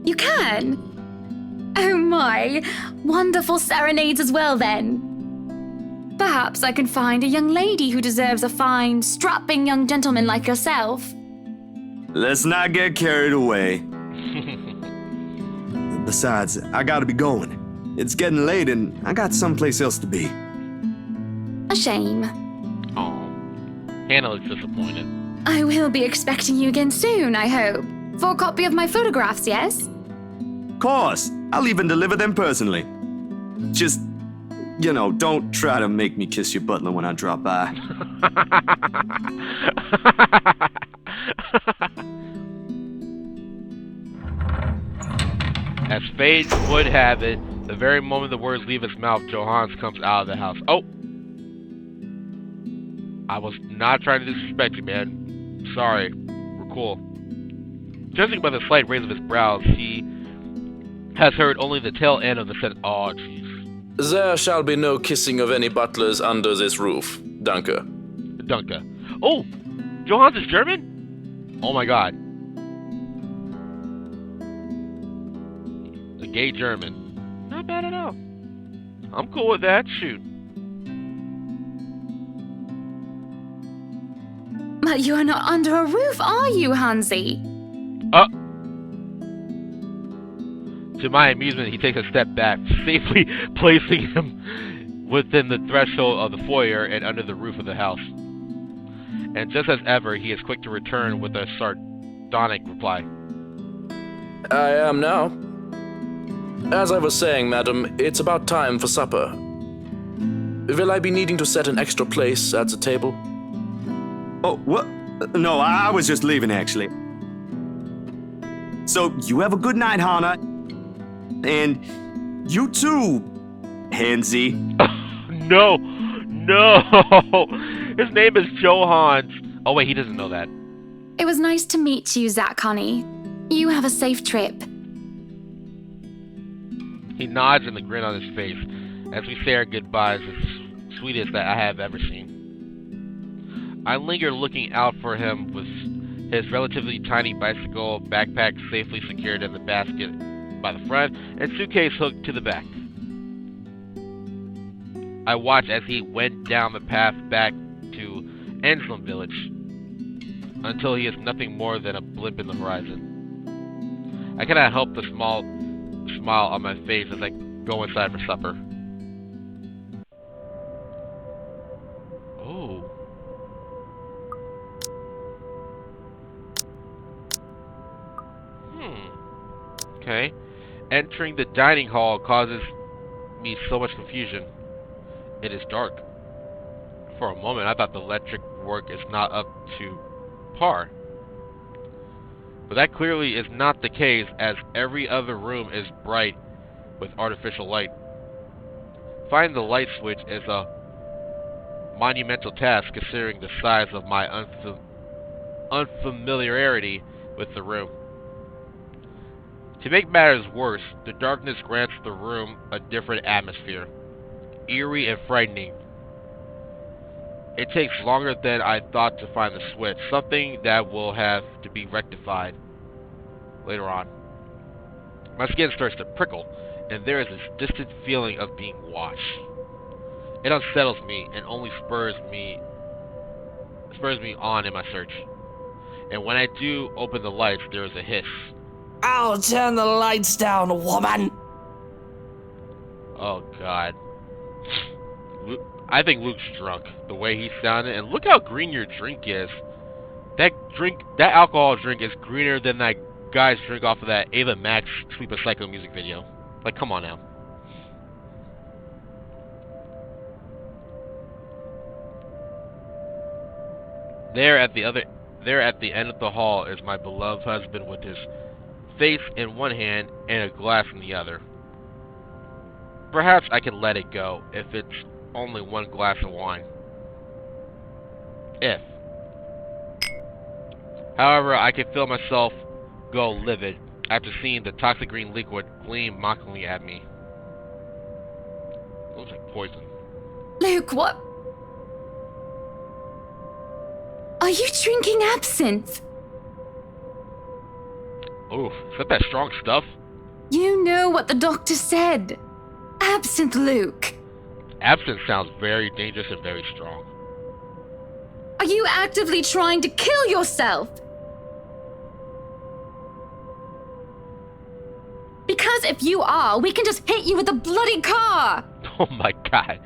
You can? Oh my, wonderful serenades as well then. Perhaps I can find a young lady who deserves a fine, strapping young gentleman like yourself. Let's not get carried away. Besides, I gotta be going. It's getting late and I got someplace else to be. A shame. Aw. Hannah looks disappointed. I will be expecting you again soon, I hope. For a copy of my photographs, yes? Course, I'll even deliver them personally. Just, don't try to make me kiss your butler when I drop by. As fate would have it, the very moment the words leave his mouth, Johans comes out of the house. Oh! I was not trying to disrespect you, man. Sorry. We're cool. Judging by the slight raise of his brows, he has heard only the tail end of the sentence. Oh, jeez. There shall be no kissing of any butlers under this roof, Danke. Dunka. Oh! Johans is German? Oh my god. The gay German. Not bad at all. I'm cool with that. Shoot. But you're not under a roof, are you, Hansi? To my amusement, he takes a step back, safely placing him within the threshold of the foyer and under the roof of the house. And just as ever, he is quick to return with a sardonic reply. I am now. As I was saying, madam, it's about time for supper. Will I be needing to set an extra place at the table? Oh, what? No, I was just leaving, actually. So, you have a good night, Hannah. And you too, Hansi. No! His name is Johans. Oh wait, he doesn't know that. It was nice to meet you, Zach, honey. You have a safe trip. He nods and the grin on his face as we say our goodbyes is sweetest that I have ever seen. I linger looking out for him with his relatively tiny bicycle backpack safely secured in the basket by the front and suitcase hooked to the back. I watch as he went down the path back to Enslin Village until he is nothing more than a blip in the horizon. I cannot help the small smile on my face as I go inside for supper. Oh. Okay. Entering the dining hall causes me so much confusion. It is dark. For a moment, I thought the electric work is not up to par. But that clearly is not the case, as every other room is bright with artificial light. Finding the light switch is a monumental task considering the size of my unfamiliarity with the room. To make matters worse, the darkness grants the room a different atmosphere, eerie and frightening. It takes longer than I thought to find the switch, something that will have to be rectified later on. My skin starts to prickle, and there is this distant feeling of being watched. It unsettles me and only spurs me on in my search. And when I do open the lights, there is a hiss. I'll turn the lights down, woman! Oh god. I think Luke's drunk, the way he sounded, and look how green your drink is. That alcohol drink is greener than that guy's drink off of that Ava Max Sweep a Psycho music video. Like, come on now. There at the end of the hall is my beloved husband with his face in one hand and a glass in the other. Perhaps I can let it go if it's only one glass of wine. If. However, I can feel myself go livid after seeing the toxic green liquid gleam mockingly at me. It looks like poison. Luke, what? Are you drinking absinthe? Oof, is that strong stuff? You know what the doctor said. Absinthe, Luke. Absinthe sounds very dangerous and very strong. Are you actively trying to kill yourself? Because if you are, we can just hit you with a bloody car. Oh my god.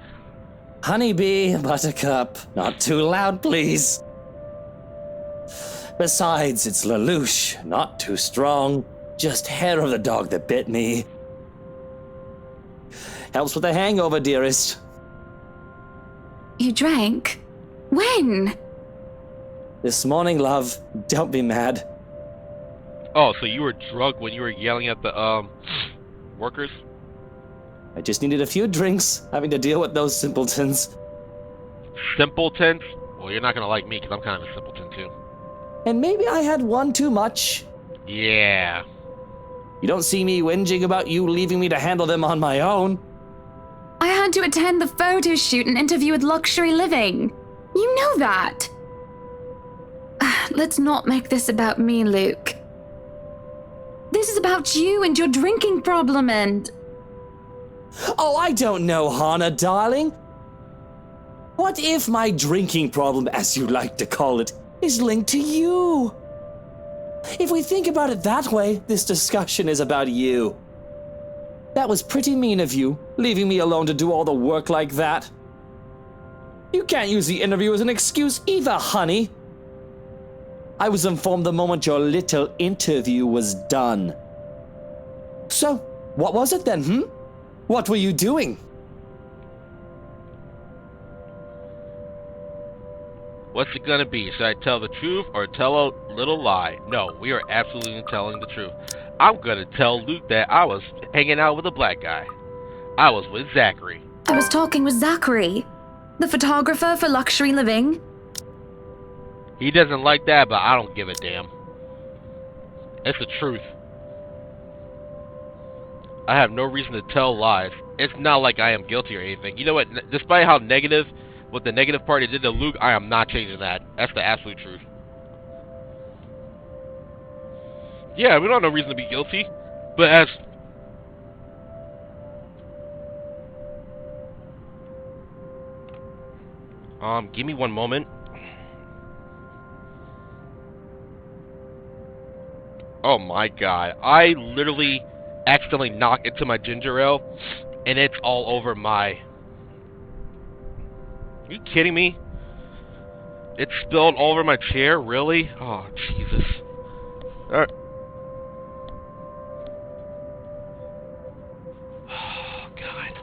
Honeybee, Buttercup, not too loud, please. Besides, it's Lelouch, not too strong. Just hair of the dog that bit me. Helps with the hangover, dearest. You drank? When? This morning, love. Don't be mad. Oh, so you were drunk when you were yelling at the, workers? I just needed a few drinks, having to deal with those simpletons. Simpletons? Well, you're not gonna like me, because I'm kind of a simpleton, too. And maybe I had one too much. Yeah. You don't see me whinging about you leaving me to handle them on my own. I had to attend the photo shoot and interview with Luxury Living. You know that. Let's not make this about me, Luke. This is about you and your drinking problem and... Oh, I don't know, Hannah, darling. What if my drinking problem, as you like to call it, is linked to you? If we think about it that way, this discussion is about you. That was pretty mean of you, leaving me alone to do all the work like that. You can't use the interview as an excuse either, honey. I was informed the moment your little interview was done. So, what was it then, What were you doing? What's it gonna be? Should I tell the truth or tell a little lie? No, we are absolutely telling the truth. I'm gonna tell Luke that I was hanging out with a black guy. I was with Zachary. I was talking with Zachary, the photographer for Luxury Living. He doesn't like that, but I don't give a damn. It's the truth. I have no reason to tell lies. It's not like I am guilty or anything. You know what? Despite how negative, what the negative party did to Luke, I am not changing that. That's the absolute truth. Yeah, we don't have no reason to be guilty. But as... give me one moment. Oh my god. I literally accidentally knocked into my ginger ale, and it's all over my... Are you kidding me? It spilled all over my chair? Really? Oh, Jesus. Alright. Oh, God.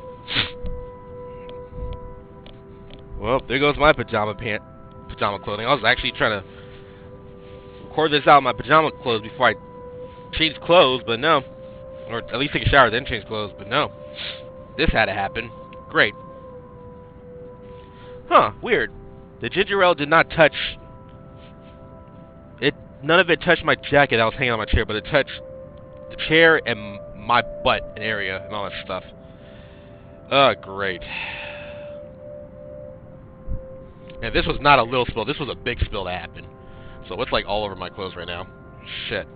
Well, there goes my pajama clothing. I was actually trying to record this out in my pajama clothes before I change clothes, but no. Or at least take a shower, then change clothes, but no. This had to happen. Great. Huh, weird. The ginger ale did not touch... None of it touched my jacket that was hanging on my chair, but it touched the chair and my butt and area and all that stuff. Great. And this was not a little spill, this was a big spill that happened. So it's like all over my clothes right now. Shit.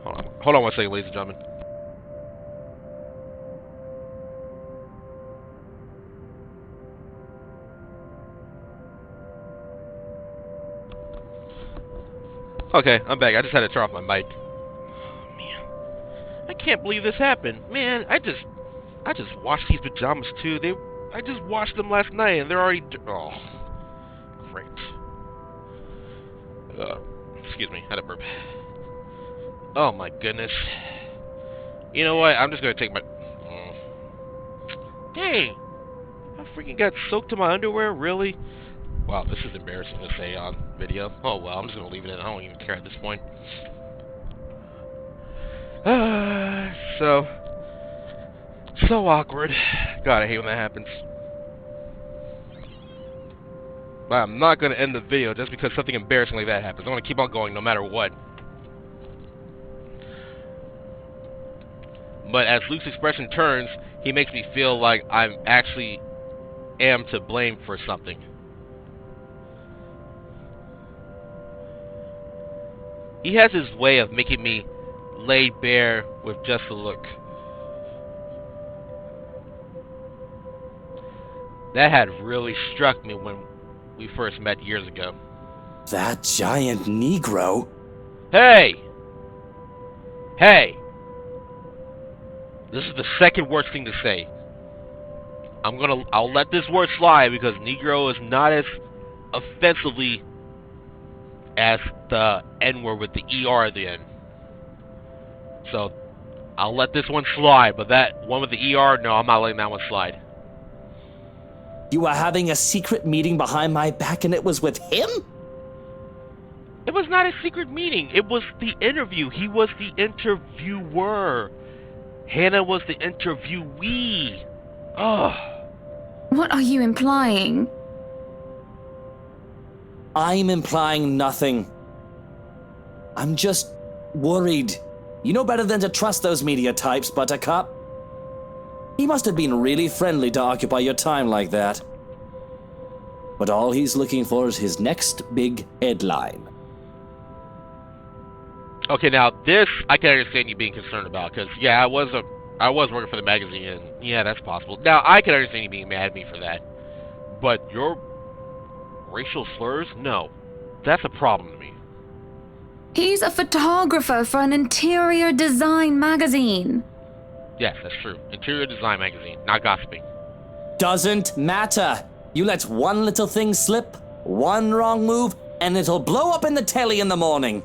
Hold on one second, ladies and gentlemen. Okay, I'm back. I just had to turn off my mic. Oh, man. I can't believe this happened. Man, I just washed these pajamas too. I just washed them last night and they're already... Oh. Great. Excuse me, I had a burp. Oh my goodness. You know what? I'm just gonna take my... Dang! I freaking got soaked to my underwear? Really? Wow, this is embarrassing to say on video. Oh well, I'm just gonna leave it in. I don't even care at this point. So awkward. God, I hate when that happens. But I'm not gonna end the video just because something embarrassing like that happens. I'm gonna keep on going no matter what. But as Luke's expression turns, he makes me feel like I'm actually am to blame for something. He has his way of making me laid bare with just a look. That had really struck me when we first met years ago. That giant Negro? Hey! Hey! This is the second worst thing to say. I'll let this word slide because Negro is not as offensively as the N-word with the ER at the end. So, I'll let this one slide, but that one with the ER, no, I'm not letting that one slide. You were having a secret meeting behind my back and it was with him? It was not a secret meeting. It was the interview. He was the interviewer. Hannah was the interviewee. Ugh. What are you implying? I'm implying nothing. I'm just worried. You know better than to trust those media types, Buttercup. He must have been really friendly to occupy your time like that. But all he's looking for is his next big headline. Okay, now this I can understand you being concerned about, because yeah, I was working for the magazine, and yeah, that's possible. Now I can understand you being mad at me for that, but your racial slurs, no, that's a problem to me. He's a photographer for an interior design magazine. Yes, that's true. Interior design magazine, not gossiping. Doesn't matter. You let one little thing slip, one wrong move, and it'll blow up in the telly in the morning.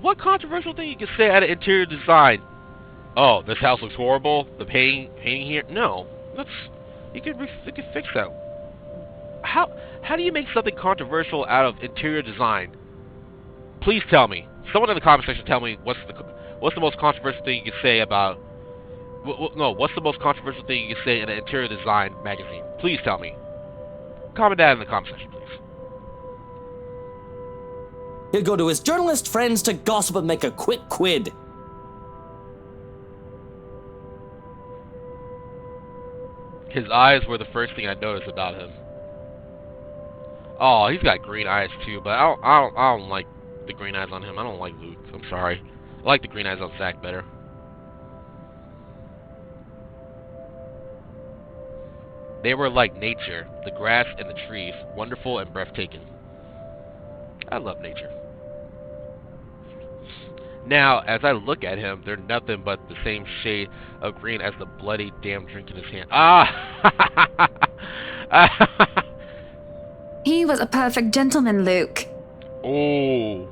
What controversial thing you can say out of interior design? Oh, this house looks horrible. The painting here. No, you can fix that. How do you make something controversial out of interior design? Please tell me. Someone in the comment section tell me what's the most controversial thing you can say about. What's the most controversial thing you can say in an interior design magazine? Please tell me. Comment that in the comment section, please. He'll go to his journalist friends to gossip and make a quick quid. His eyes were the first thing I noticed about him. Oh, he's got green eyes too, but I don't like the green eyes on him. I don't like Luke. I'm sorry. I like the green eyes on Zach better. They were like nature, the grass and the trees, wonderful and breathtaking. I love nature. Now, as I look at him, they're nothing but the same shade of green as the bloody damn drink in his hand. Ah! He was a perfect gentleman, Luke. Oh.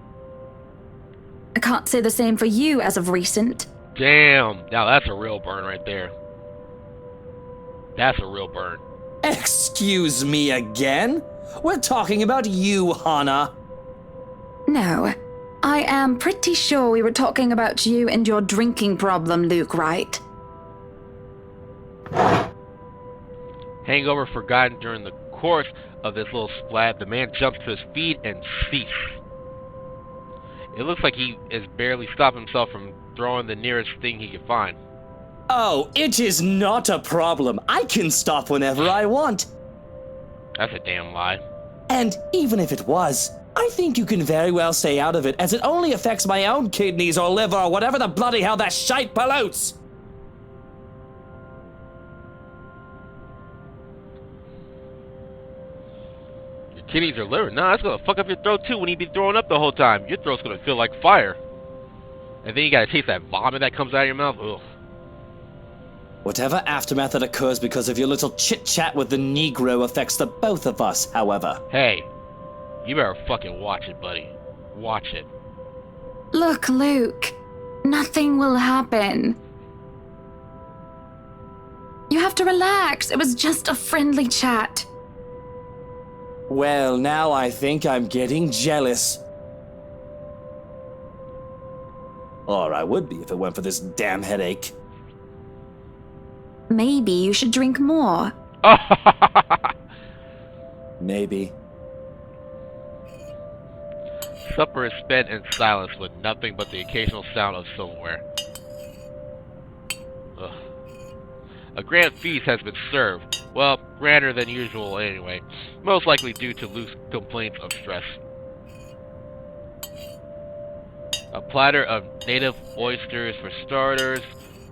I can't say the same for you as of recent. Damn. Now that's a real burn right there. That's a real burn. Excuse me again? We're talking about you, Hannah. No, I am pretty sure we were talking about you and your drinking problem, Luke Wright. Hangover forgotten during the course of this little splat. The man jumps to his feet and cease. It looks like he has barely stopped himself from throwing the nearest thing he could find. Oh, it is not a problem. I can stop whenever I want. That's a damn lie. And even if it was, I think you can very well stay out of it, as it only affects my own kidneys or liver or whatever the bloody hell that shite pollutes. Your kidneys or liver? Nah, that's gonna fuck up your throat too when you be throwing up the whole time. Your throat's gonna feel like fire. And then you gotta taste that vomit that comes out of your mouth. Ugh. Whatever aftermath that occurs because of your little chit-chat with the Negro affects the both of us, however. Hey, you better fucking watch it, buddy. Watch it. Look, Luke, nothing will happen. You have to relax. It was just a friendly chat. Well, now I think I'm getting jealous. Or I would be if it weren't for this damn headache. Maybe you should drink more. Maybe. Supper is spent in silence with nothing but the occasional sound of silverware. Ugh. A grand feast has been served. Well, grander than usual anyway. Most likely due to Luke's complaints of stress. A platter of native oysters for starters,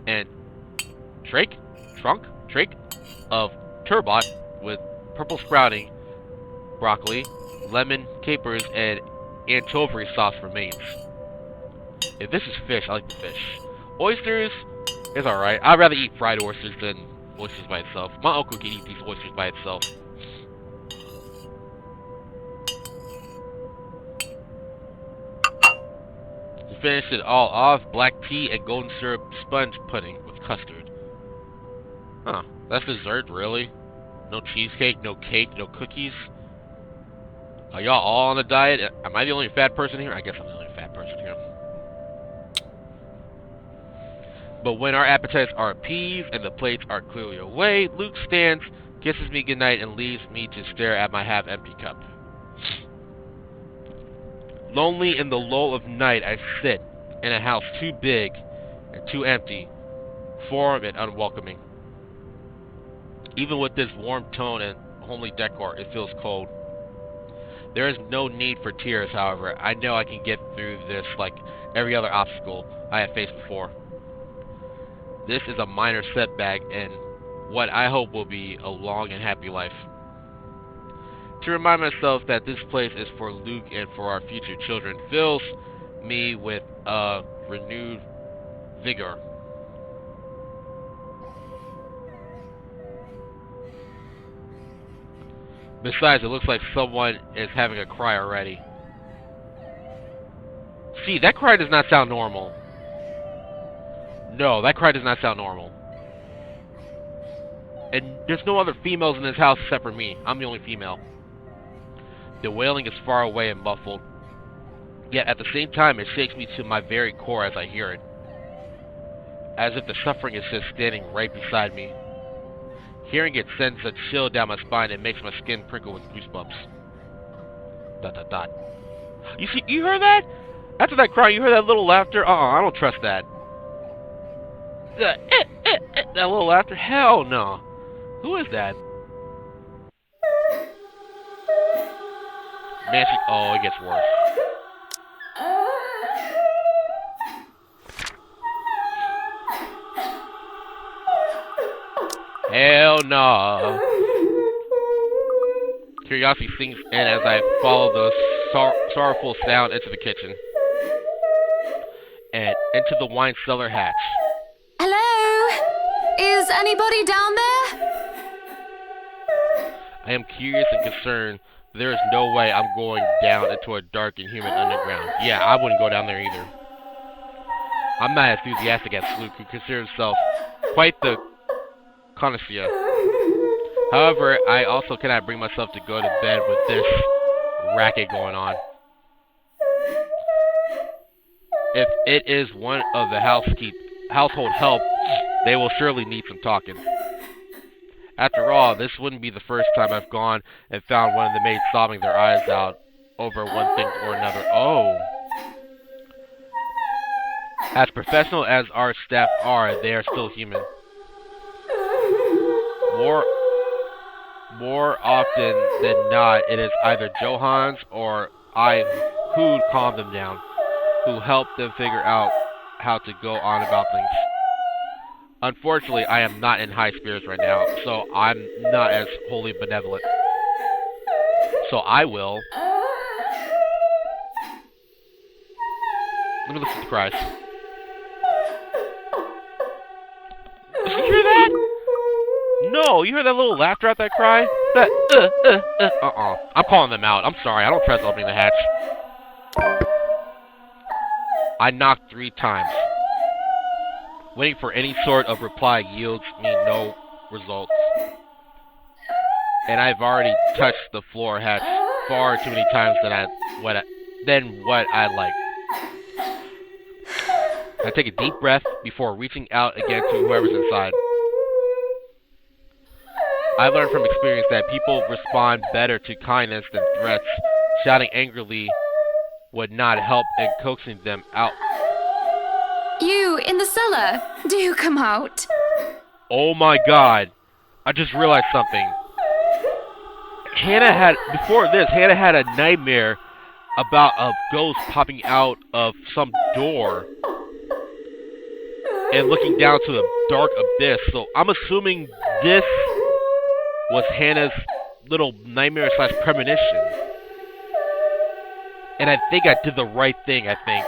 and trach of turbot with purple sprouting, broccoli, lemon, capers, and anchovy sauce for mains. If this is fish, I like the fish. Oysters is alright. I'd rather eat fried oysters than oysters by itself. My uncle can eat these oysters by itself. To finish it all off, black tea and golden syrup sponge pudding with custard. Huh, that's dessert, really? No cheesecake, no cake, no cookies? Are y'all all on a diet? Am I the only fat person here? I guess I'm the only fat person here. But when our appetites are appeased and the plates are clearly away, Luke stands, kisses me goodnight, and leaves me to stare at my half-empty cup. Lonely in the lull of night, I sit in a house too big and too empty, form and unwelcoming. Even with this warm tone and homely decor, it feels cold. There is no need for tears, however. I know I can get through this like every other obstacle I have faced before. This is a minor setback and what I hope will be a long and happy life. To remind myself that this place is for Luke and for our future children fills me with a renewed vigor. Besides, it looks like someone is having a cry already. See, that cry does not sound normal. No, that cry does not sound normal. And there's no other females in this house except for me. I'm the only female. The wailing is far away and muffled. Yet at the same time, it shakes me to my very core as I hear it. As if the suffering is just standing right beside me. Hearing it sends a chill down my spine and makes my skin prickle with goosebumps. ... You heard that? After that cry, you heard that little laughter? I don't trust that. That little laughter? Hell no. Who is that? Man, oh, it gets worse. Hell no. Curiosity sinks in as I follow the sorrowful sound into the kitchen. And into the wine cellar hatch. Hello? Is anybody down there? I am curious and concerned. There is no way I'm going down into a dark and humid underground. Yeah, I wouldn't go down there either. I'm not as enthusiastic as Luke, who considers himself quite the connoisseur. However, I also cannot bring myself to go to bed with this racket going on. If it is one of the household help, they will surely need some talking. After all, this wouldn't be the first time I've gone and found one of the maids sobbing their eyes out over one thing or another. Oh. As professional as our staff are, they are still human. More often than not, it is either Johans or I who calm them down, who help them figure out how to go on about things. Unfortunately, I am not in high spirits right now, so I'm not as wholly benevolent. So I will... Let me listen to the cries. Did you hear that? No, you heard that little laughter at that cry? That, I'm calling them out. I'm sorry, I don't trust opening the hatch. I knocked 3 times. Waiting for any sort of reply yields me no results. And I've already touched the floor hatch far too many times than what I like. I take a deep breath before reaching out again to whoever's inside. I learned from experience that people respond better to kindness than threats. Shouting angrily would not help in coaxing them out. You, in the cellar, do come out. Oh my god. I just realized something. Hannah had a nightmare about a ghost popping out of some door and looking down to the dark abyss. So I'm assuming this was Hannah's little nightmare / premonition. And I think I did the right thing, I think.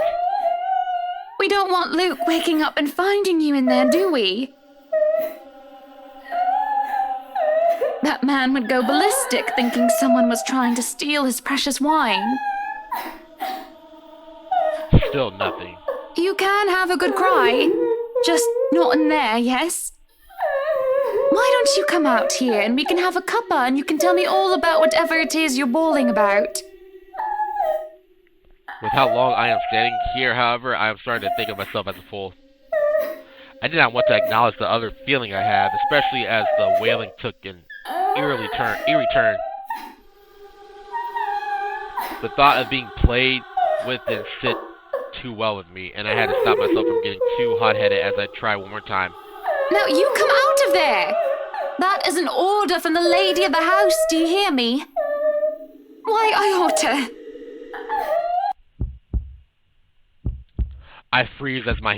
We don't want Luke waking up and finding you in there, do we? That man would go ballistic thinking someone was trying to steal his precious wine. Still nothing. You can have a good cry. Just not in there, yes? Why don't you come out here and we can have a cuppa and you can tell me all about whatever it is you're bawling about? With how long I am standing here, however, I am starting to think of myself as a fool. I did not want to acknowledge the other feeling I have, especially as the wailing took an eerie turn. The thought of being played with didn't sit too well with me, and I had to stop myself from getting too hot-headed as I tried one more time. Now you come out of there! That is an order from the lady of the house, do you hear me? Why, I ought to... I freeze as a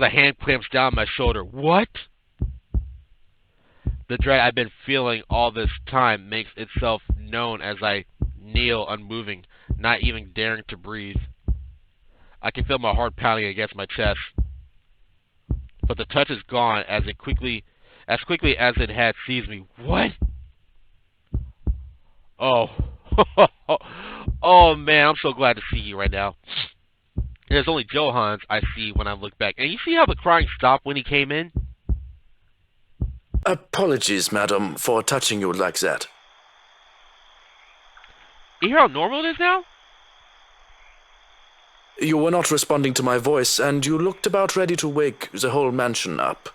hand clamps down my shoulder. What? The dread I've been feeling all this time makes itself known as I kneel unmoving, not even daring to breathe. I can feel my heart pounding against my chest. But the touch is gone as quickly as it had seized me. What? Oh. Oh man, I'm so glad to see you right now. There's only Johans I see when I look back. And you see how the crying stopped when he came in? Apologies, madam, for touching you like that. You hear how normal it is now? You were not responding to my voice, and you looked about ready to wake the whole mansion up.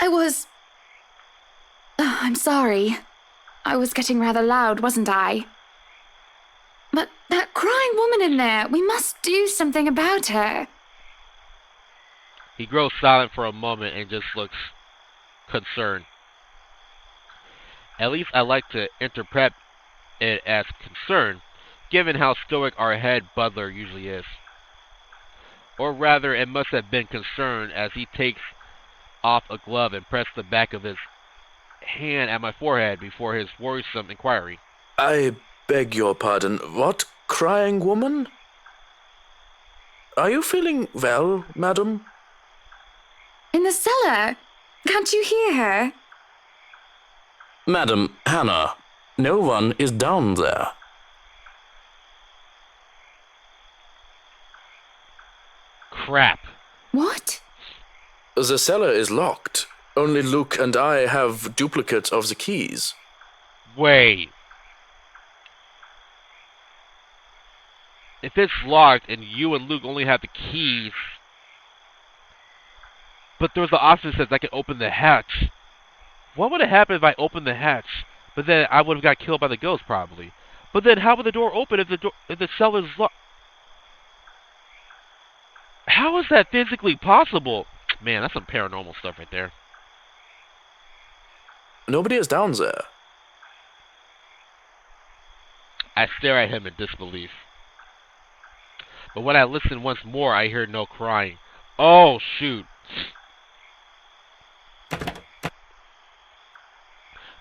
I was... I'm sorry. I was getting rather loud, wasn't I? But that crying woman in there, we must do something about her. He grows silent for a moment and just looks concerned. At least I like to interpret it as concern, given how stoic our head butler usually is. Or rather, it must have been concern as he takes off a glove and presses the back of his hand at my forehead before his worrisome inquiry. I beg your pardon. What crying woman? Are you feeling well, madam? In the cellar. Can't you hear her? Madam, Hannah, no one is down there. Crap. What? The cellar is locked. Only Luke and I have duplicates of the keys. Wait. If it's locked and you and Luke only have the keys, but there's the option that says I can open the hatch. What would have happened if I opened the hatch? But then I would have got killed by the ghost probably. But then how would the door open if the cellar is locked? How is that physically possible? Man, that's some paranormal stuff right there. Nobody is down there. I stare at him in disbelief. But when I listen once more, I hear no crying. Oh, shoot.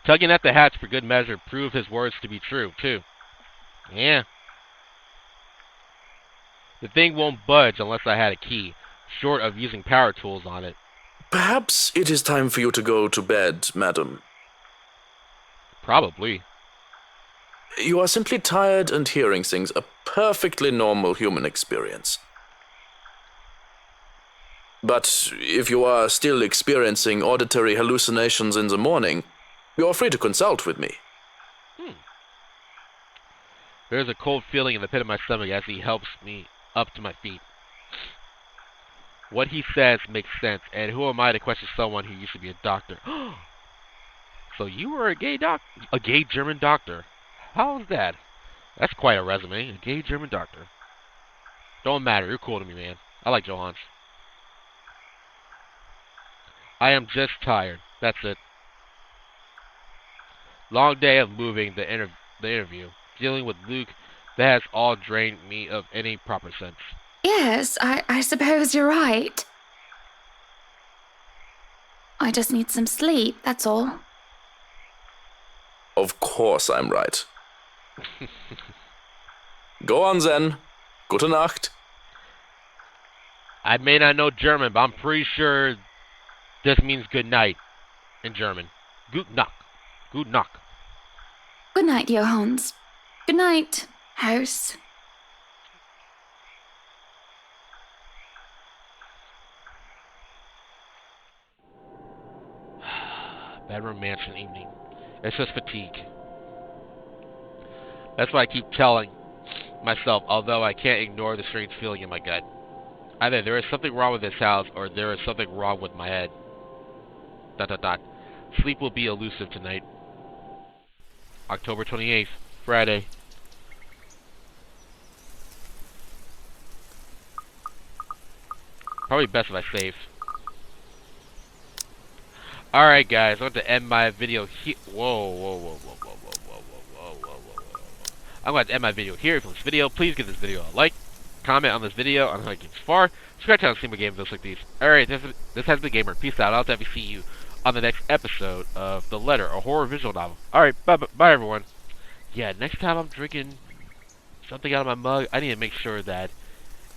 Tugging at the hatch for good measure proved his words to be true, too. Yeah. The thing won't budge unless I had a key, short of using power tools on it. Perhaps it is time for you to go to bed, madam. Probably. You are simply tired and hearing things, a perfectly normal human experience. But if you are still experiencing auditory hallucinations in the morning, you are free to consult with me. There's a cold feeling in the pit of my stomach as he helps me up to my feet. What he says makes sense, and who am I to question someone who used to be a doctor? So you were a gay German doctor. How is that? That's quite a resume, a gay German doctor. Don't matter, you're cool to me, man. I like Johans. I am just tired, that's it. Long day of moving the interview. Dealing with Luke, that has all drained me of any proper sense. Yes, I suppose you're right. I just need some sleep, that's all. Of course I'm right. Go on then. Gute Nacht. I may not know German, but I'm pretty sure this means good night in German. Gute Nacht. Gute Nacht. Good night, Johannes. Good night, house. Bedroom mansion evening. It's just fatigue. That's what I keep telling myself, although I can't ignore the strange feeling in my gut. Either there is something wrong with this house, or there is something wrong with my head. ... Sleep will be elusive tonight. October 28th, Friday. Probably best if I save. Alright, guys, I want to end my video here. Whoa. I'm going to end my video here. If you like this video, please give this video a like, comment on this video on how it gets far, subscribe to see more games just like these. Alright, this has been Gamer. Peace out. I'll definitely see you on the next episode of The Letter, a horror visual novel. Alright, bye everyone. Yeah, next time I'm drinking something out of my mug, I need to make sure that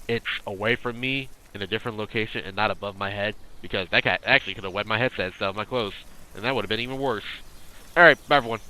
it's away from me in a different location and not above my head, because that guy actually could have wet my headset instead of my clothes, and that would have been even worse. Alright, bye everyone.